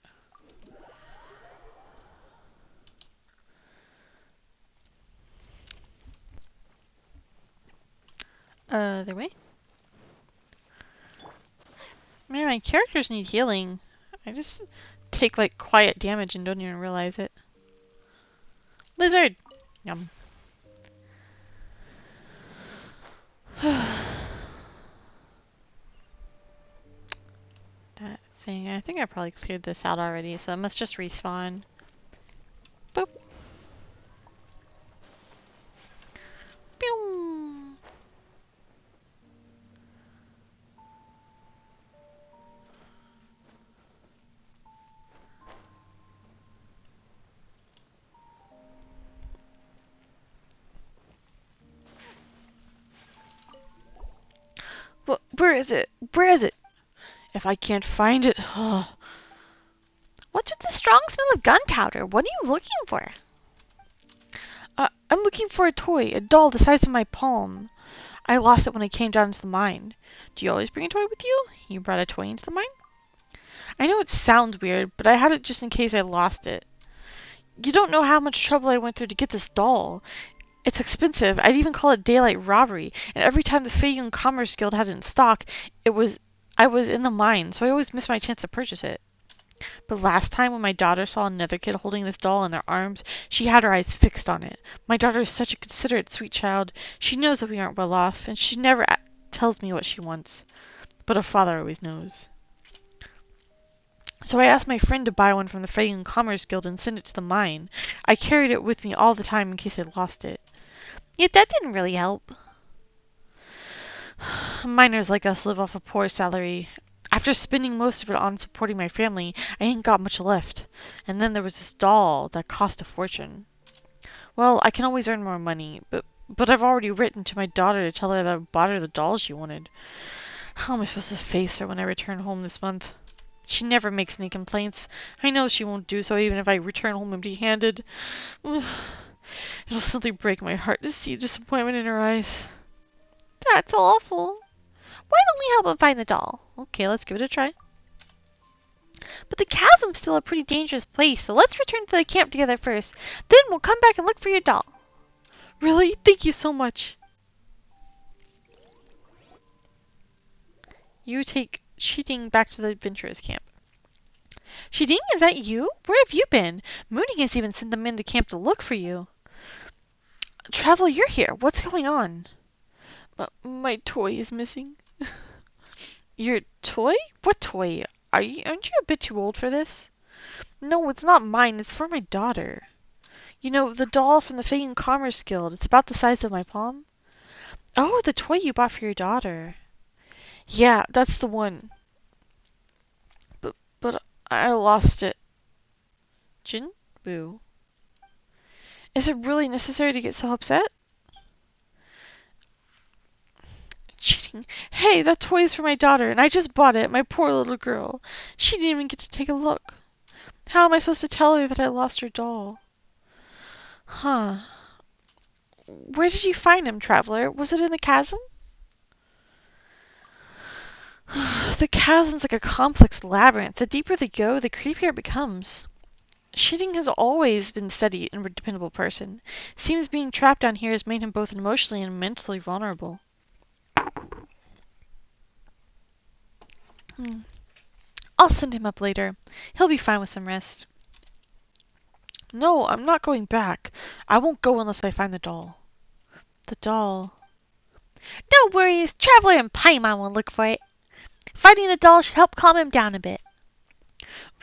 Other way? Man, my characters need healing. I just take like quiet damage and don't even realize it. Lizard! Yum. That thing, I think I probably cleared this out already, so it must just respawn. Boop. Pew! Where is it? Where is it? If I can't find it, What's with the strong smell of gunpowder? What are you looking for? I'm looking for a toy, a doll the size of my palm. I lost it when I came down into the mine. Do you always bring a toy with you? You brought a toy into the mine? I know it sounds weird, but I had it just in case I lost it. You don't know how much trouble I went through to get this doll. It's expensive. I'd even call it daylight robbery. And every time the Feiyun Commerce Guild had it in stock, I was in the mine, so I always missed my chance to purchase it. But last time when my daughter saw another kid holding this doll in their arms, she had her eyes fixed on it. My daughter is such a considerate, sweet child. She knows that we aren't well off, and she never tells me what she wants. But her father always knows. So I asked my friend to buy one from the Feiyun Commerce Guild and send it to the mine. I carried it with me all the time in case I lost it. Yet that didn't really help. Miners like us live off a poor salary. After spending most of it on supporting my family, I ain't got much left. And then there was this doll that cost a fortune. Well, I can always earn more money, but I've already written to my daughter to tell her that I bought her the doll she wanted. How am I supposed to face her when I return home this month? She never makes any complaints. I know she won't do so even if I return home empty-handed. It'll simply break my heart to see disappointment in her eyes. That's awful. Why don't we help him find the doll? Okay, let's give it a try. But the chasm's still a pretty dangerous place, so let's return to the camp together first. Then we'll come back and look for your doll. Really? Thank you so much. You take Cheating back to the adventurers camp. Cheating, is that you? Where have you been? Mooney has even sent them into camp to look for you. Traveler, you're here. What's going on? My toy is missing. Your toy? What toy? Aren't you a bit too old for this? No, it's not mine. It's for my daughter. You know, the doll from the Feiyun Commerce Guild. It's about the size of my palm. Oh, the toy you bought for your daughter. Yeah, that's the one. But I lost it. Jin? Boo. Is it really necessary to get so upset? Cheating. Hey, that toy is for my daughter, and I just bought it. My poor little girl. She didn't even get to take a look. How am I supposed to tell her that I lost her doll? Huh. Where did you find him, traveler? Was it in the chasm? The chasm's like a complex labyrinth. The deeper they go, the creepier it becomes. Cheating has always been a steady and dependable person. Seems being trapped down here has made him both emotionally and mentally vulnerable. I'll send him up later. He'll be fine with some rest. No, I'm not going back. I won't go unless I find the doll. The doll. No worries. Traveler and Paimon will look for it. Finding the doll should help calm him down a bit.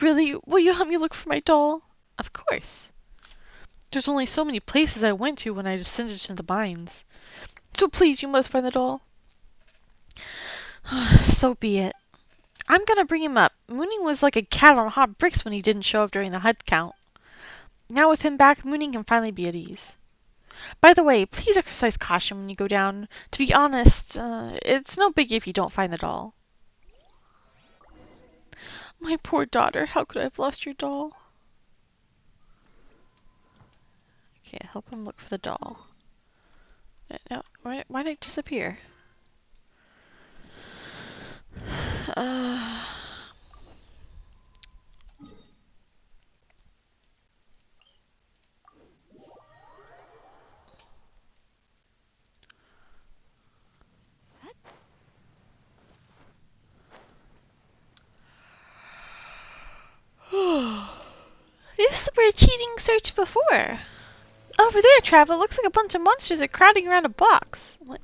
Really? Will you help me look for my doll? Of course. There's only so many places I went to when I descended to the mines. So please, you must find the doll. So be it. I'm gonna bring him up. Mooning was like a cat on hot bricks when he didn't show up during the HUD count. Now with him back, Mooning can finally be at ease. By the way, please exercise caution when you go down. To be honest, it's no biggie if you don't find the doll. My poor daughter, how could I have lost your doll? Okay, help him look for the doll. No, why did it disappear? This is where cheating searched before. Over there, Travel. It looks like a bunch of monsters are crowding around a box. What?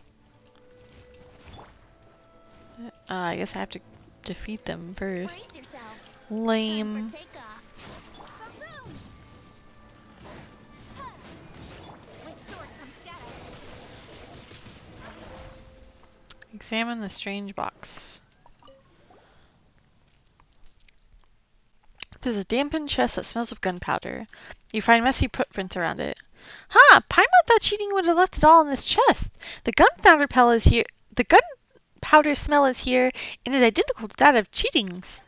I guess I have to defeat them first. Lame. Examine the strange box. There's a dampened chest that smells of gunpowder. You find messy footprints around it. Huh, Paimon thought cheating would have left it all in this chest. The gunpowder smell is here. The gunpowder smell is here and is identical to that of cheating's.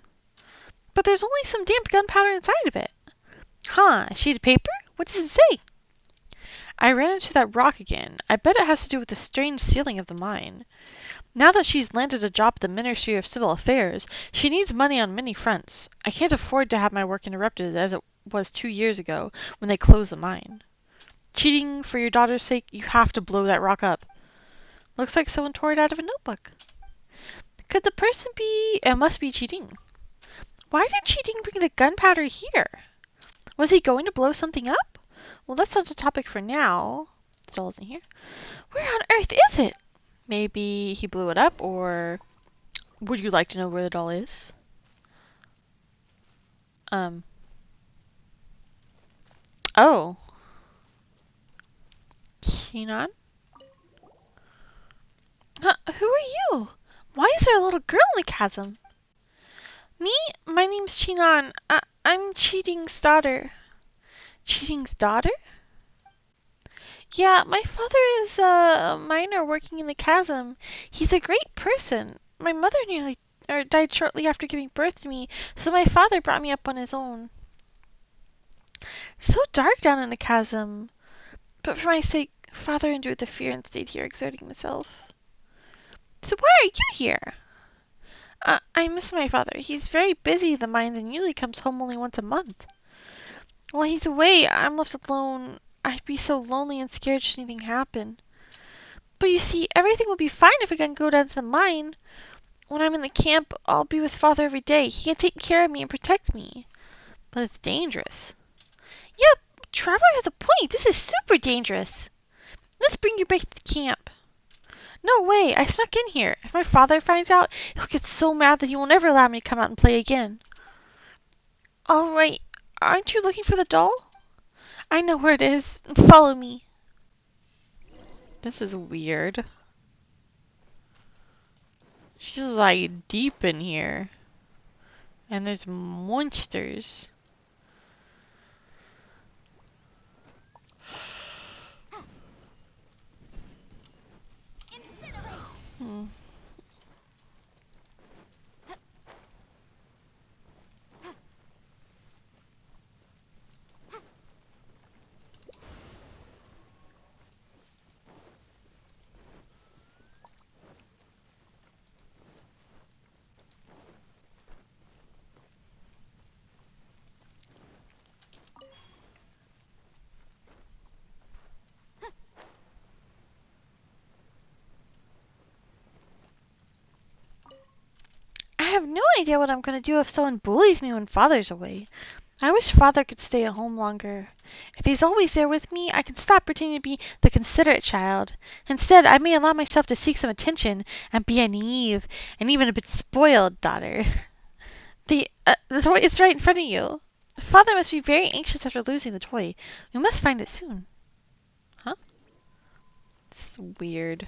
But there's only some damp gunpowder inside of it. Huh, a sheet of paper? What does it say? I ran into that rock again. I bet it has to do with the strange sealing of the mine. Now that she's landed a job at the Ministry of Civil Affairs, she needs money on many fronts. I can't afford to have my work interrupted as it was 2 years ago when they closed the mine. Cheating for your daughter's sake, you have to blow that rock up. Looks like someone tore it out of a notebook. Could the person be... It must be cheating. Why did cheating bring the gunpowder here? Was he going to blow something up? Well, that's not the topic for now. The doll isn't here. Where on earth is it? Maybe he blew it up, or... Would you like to know where the doll is? Oh. Chinon? Who are you? Why is there a little girl in the chasm? Me? My name's Chinon. I'm Cheating's daughter. Cheating's daughter? Yeah, my father is a miner working in the chasm. He's a great person. My mother died shortly after giving birth to me, so my father brought me up on his own. So dark down in the chasm. But for my sake, father endured the fear and stayed here exerting himself. So why are you here? I miss my father. He's very busy at the mines and usually comes home only once a month. While he's away, I'm left alone. I'd be so lonely and scared should anything happen. But you see, everything will be fine if I can go down to the mine. When I'm in the camp, I'll be with father every day. He can take care of me and protect me. But it's dangerous. Yep, Traveler has a point. This is super dangerous. Let's bring you back to the camp. No way, I snuck in here. If my father finds out, he'll get so mad that he will never allow me to come out and play again. Alright, aren't you looking for the doll? I know where it is. Follow me. This is weird. She's like deep in here. And there's monsters. Hmm. have no idea what I'm going to do if someone bullies me when Father's away. I wish Father could stay at home longer. If he's always there with me, I can stop pretending to be the considerate child. Instead, I may allow myself to seek some attention and be a naive and even a bit spoiled daughter. The toy is right in front of you. Father must be very anxious after losing the toy. We must find it soon. Huh? It's weird.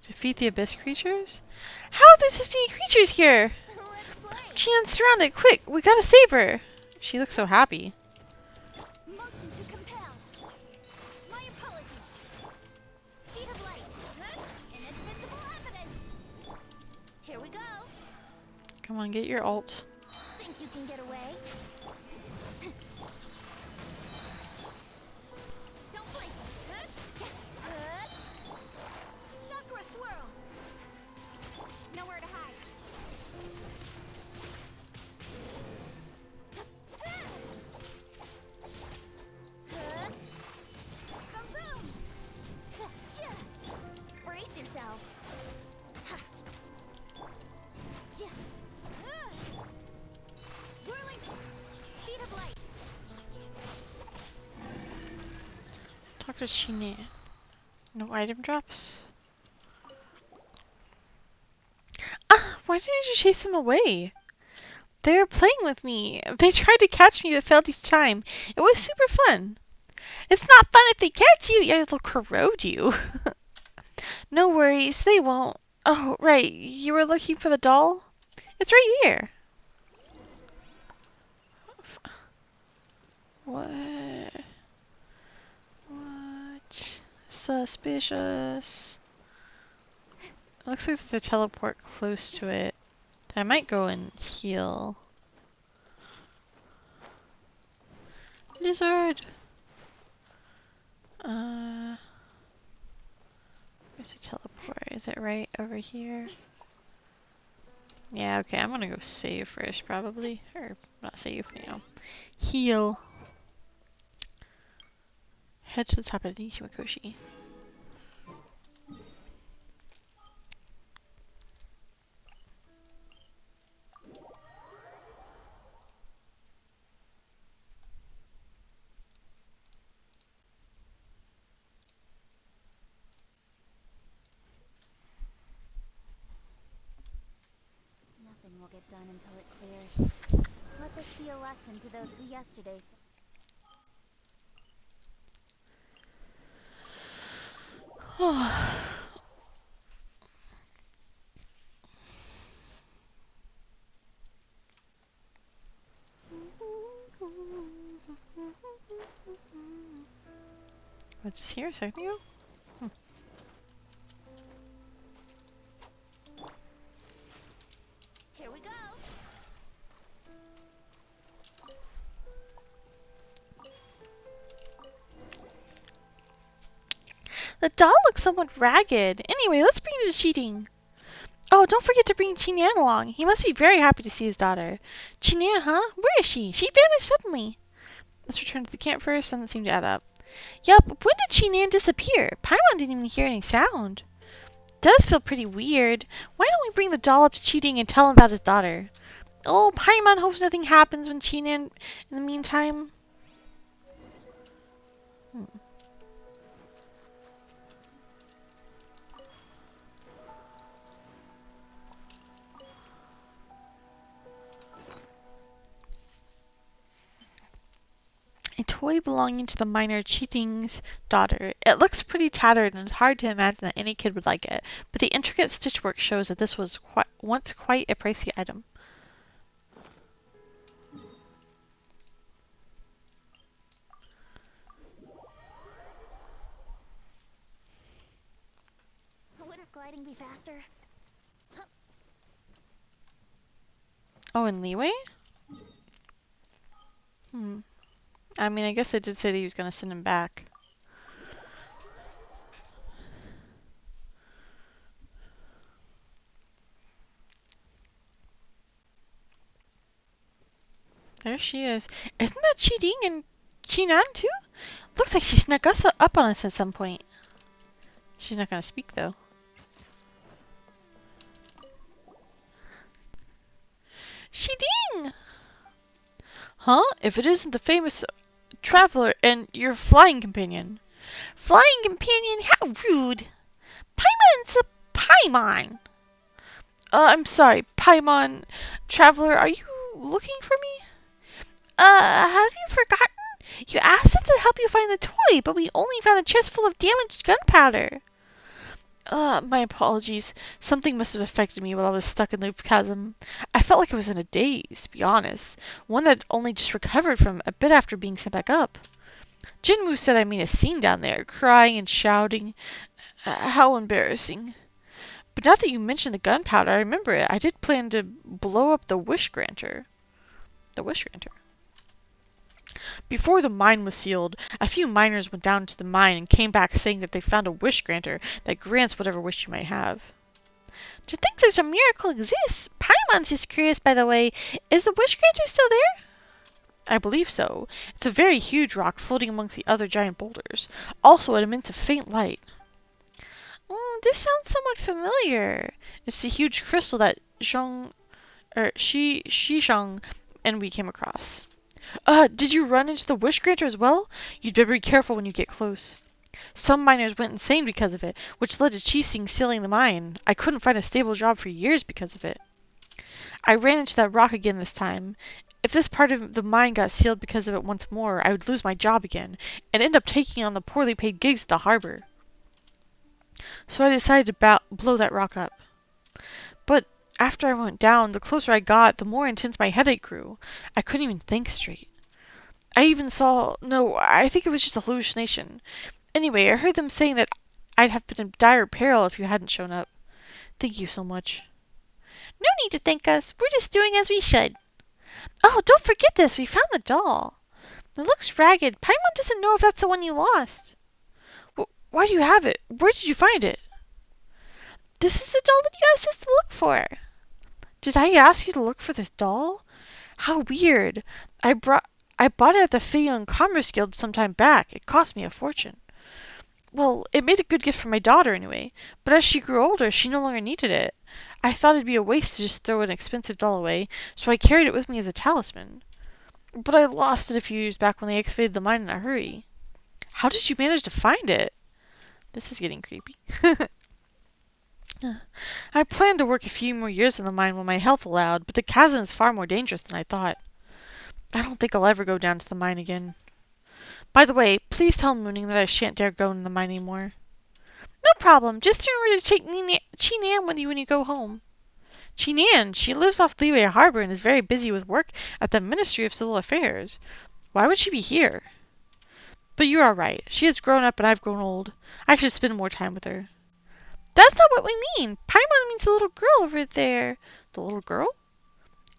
Defeat the abyss creatures? How are there so many creatures here? Let's play. Jin's surrounded. Quick, we gotta save her. She looks so happy. Motion to compel. My apologies. Speed of light. Inadmissible evidence. Here we go. Come on, get your ult. Think you can get away? Don't blink. Sakura swirl. Nowhere to hide. Boom boom. Brace yourselves. Whirling speed of light. Talk to Chine. No item drops. Ah, why didn't you chase them away? They were playing with me. They tried to catch me but failed each time. It was super fun. It's not fun if they catch you. Yeah, they'll corrode you. No worries, they won't. Oh, right. You were looking for the doll? It's right here. What? What? Suspicious. It looks like there's a teleport close to it. I might go and heal. Lizard! Where's the teleport? Is it right over here? Yeah, okay, I'm gonna go save first, probably. Or, not save, you know. Heal. Head to the top of the Nishimakoshi. Nothing will get done until it clears. Let this be a lesson to those who yesterday said. What's this here a second ago? Here we go. The doll looks somewhat ragged. Anyway, let's bring it to cheating. Oh, don't forget to bring Chinyan along. He must be very happy to see his daughter. Chinyan, huh? Where is she? She vanished suddenly. Let's return to the camp first. Doesn't seem to add up. Yup, when did Chinyan disappear? Paimon didn't even hear any sound. Does feel pretty weird. Why don't we bring the doll up to cheating and tell him about his daughter? Oh, Paimon hopes nothing happens when Chinyan in the meantime. A toy belonging to the miner Cheating's daughter. It looks pretty tattered and it's hard to imagine that any kid would like it, but the intricate stitchwork shows that this was once quite a pricey item. Wouldn't gliding be faster? Oh, and Leeway? I mean, I guess it did say that he was going to send him back. There she is. Isn't that Cheating? And Chinan too? Looks like she snuck us up on us at some point. She's not gonna speak though. Shiding! Huh? If it isn't the famous traveler and your flying companion. Flying companion? How rude! Paimon's a Paimon! I'm sorry, Paimon traveler, are you looking for me? Have you forgotten? You asked us to help you find the toy, but we only found a chest full of damaged gunpowder. My apologies. Something must have affected me while I was stuck in the chasm. I felt like I was in a daze, to be honest. One that only just recovered from a bit after being sent back up. Jinwoo said I made a scene down there, crying and shouting. How embarrassing. But now that you mention the gunpowder, I remember it. I did plan to blow up the Wish Granter. The Wish Granter. Before the mine was sealed, a few miners went down to the mine and came back saying that they found a wish granter that grants whatever wish you might have. To think such a miracle exists! Paimon's just curious, by the way. Is the wish granter still there? I believe so. It's a very huge rock floating amongst the other giant boulders. Also, it emits a faint light. This sounds somewhat familiar. It's the huge crystal that Shishang and we came across. Did you run into the Wish Granter as well? You'd better be careful when you get close. Some miners went insane because of it, which led to Chising sealing the mine. I couldn't find a stable job for years because of it. I ran into that rock again this time. If this part of the mine got sealed because of it once more, I would lose my job again, and end up taking on the poorly paid gigs at the harbor. So I decided to blow that rock up. But after I went down, the closer I got, the more intense my headache grew. I couldn't even think straight. I even saw... No, I think it was just a hallucination. Anyway, I heard them saying that I'd have been in dire peril if you hadn't shown up. Thank you so much. No need to thank us. We're just doing as we should. Oh, don't forget this. We found the doll. It looks ragged. Paimon doesn't know if that's the one you lost. Why do you have it? Where did you find it? This is the doll that you asked us to look for. Did I ask you to look for this doll? How weird. I bought it at the Feiyo and Commerce Guild some time back. It cost me a fortune. Well, it made a good gift for my daughter anyway, but as she grew older, she no longer needed it. I thought it'd be a waste to just throw an expensive doll away, so I carried it with me as a talisman. But I lost it a few years back when they excavated the mine in a hurry. How did you manage to find it? This is getting creepy. I planned to work a few more years in the mine when my health allowed, but the chasm is far more dangerous than I thought. I don't think I'll ever go down to the mine again. By the way, please tell Mooning that I shan't dare go in the mine anymore. No problem. Just remember to take Chinan with you when you go home. Chinan? She lives off Liyue Harbor and is very busy with work at the Ministry of Civil Affairs. Why would she be here? But you are right. She has grown up and I've grown old. I should spend more time with her. That's not what we mean. Paimon means the little girl over there. The little girl?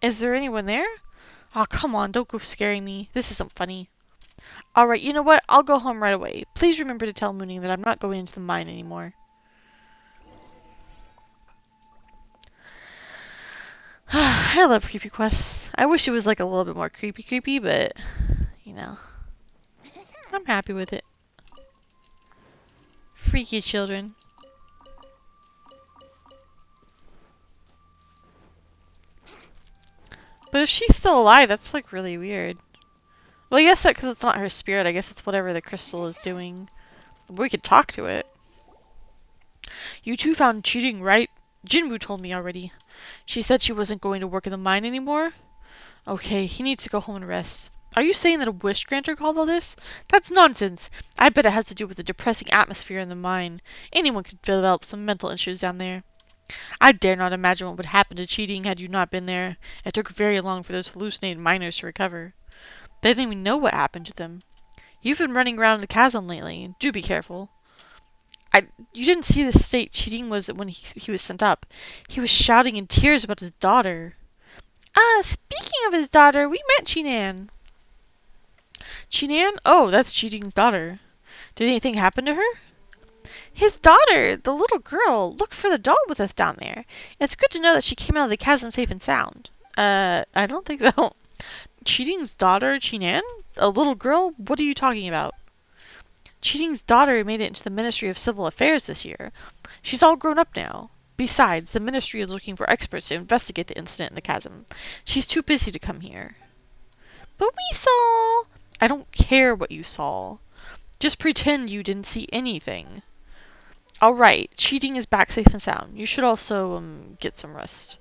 Is there anyone there? Aw, come on, don't go scaring me. This isn't funny. Alright, you know what? I'll go home right away. Please remember to tell Mooning that I'm not going into the mine anymore. I love creepy quests. I wish it was like a little bit more creepy, but, you know, I'm happy with it. Freaky children. But if she's still alive, that's like really weird. Well, I guess that because it's not her spirit. I guess it's whatever the crystal is doing. We could talk to it. You two found cheating, right? Jinwoo told me already. She said she wasn't going to work in the mine anymore? Okay, he needs to go home and rest. Are you saying that a wish granter called all this? That's nonsense. I bet it has to do with the depressing atmosphere in the mine. Anyone could develop some mental issues down there. I dare not imagine what would happen to cheating had you not been there. It took very long for those hallucinated miners to recover. They didn't even know what happened to them. You've been running around the chasm lately. Do be careful. You didn't see the state cheating was when he was sent up. He was shouting in tears about his daughter. Speaking of his daughter, we met Chinan. Chinan? Oh, that's Cheating's daughter. Did anything happen to her? His daughter, the little girl, looked for the doll with us down there. It's good to know that she came out of the chasm safe and sound. I don't think so. Cheating's daughter, Chinan? A little girl? What are you talking about? Cheating's daughter made it into the Ministry of Civil Affairs this year. She's all grown up now. Besides, the ministry is looking for experts to investigate the incident in the chasm. She's too busy to come here. But we saw... I don't care what you saw. Just pretend you didn't see anything. Alright, cheating is back safe and sound. You should also, get some rest.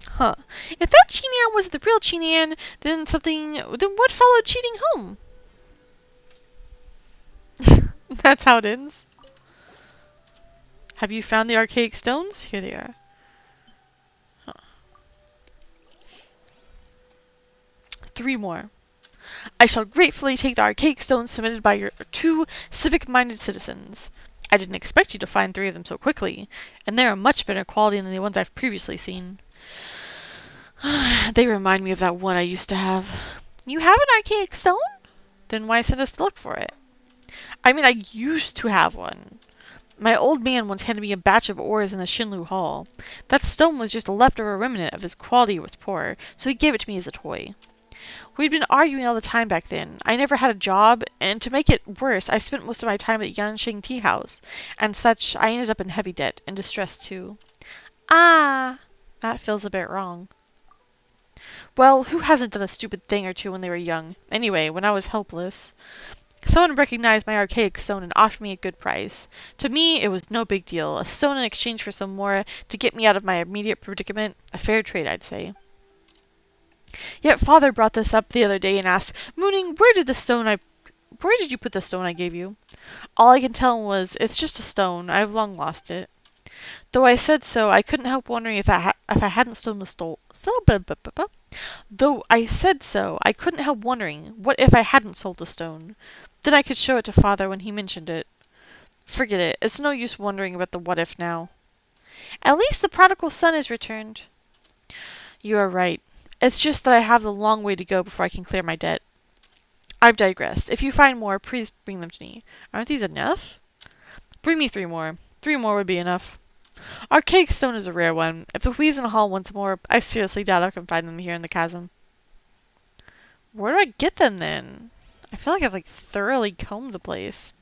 Huh. If that Chinan was the real Chinan, then what followed cheating home? That's how it ends. Have you found the Archaic Stones? Here they are. Huh. 3 more. I shall gratefully take the Archaic Stones submitted by your 2 civic-minded citizens. I didn't expect you to find 3 of them so quickly, and they are much better quality than the ones I've previously seen. They remind me of that one I used to have. You have an Archaic Stone? Then why send us to look for it? I mean, I used to have one. My old man once handed me a batch of ores in the Shinlu Hall. That stone was just a leftover remnant of his quality was poor, so he gave it to me as a toy. We'd been arguing all the time back then. I never had a job, and to make it worse, I spent most of my time at Yanxing Tea House, and such. I ended up in heavy debt, and distressed too. Ah, that feels a bit wrong. Well, who hasn't done a stupid thing or two when they were young? Anyway, when I was helpless. Someone recognized my Archaic Stone and offered me a good price. To me, it was no big deal. A stone in exchange for some more to get me out of my immediate predicament. A fair trade, I'd say. Yet Father brought this up the other day and asked, Mooning, where did you put the stone I gave you? All I can tell him was, it's just a stone. I've long lost it. Though I said so, I couldn't help wondering if I hadn't stolen the stone. Though I said so, I couldn't help wondering, what if I hadn't sold the stone? Then I could show it to Father when he mentioned it. Forget it. It's no use wondering about the what if now. At least the prodigal son is returned. You are right. It's just that I have a long way to go before I can clear my debt. I've digressed. If you find more, please bring them to me. Aren't these enough? Bring me 3 more. 3 more would be enough. Archaic Stone is a rare one. If the Huizen Hall wants more, I seriously doubt I can find them here in the chasm. Where do I get them then? I feel like I've thoroughly combed the place.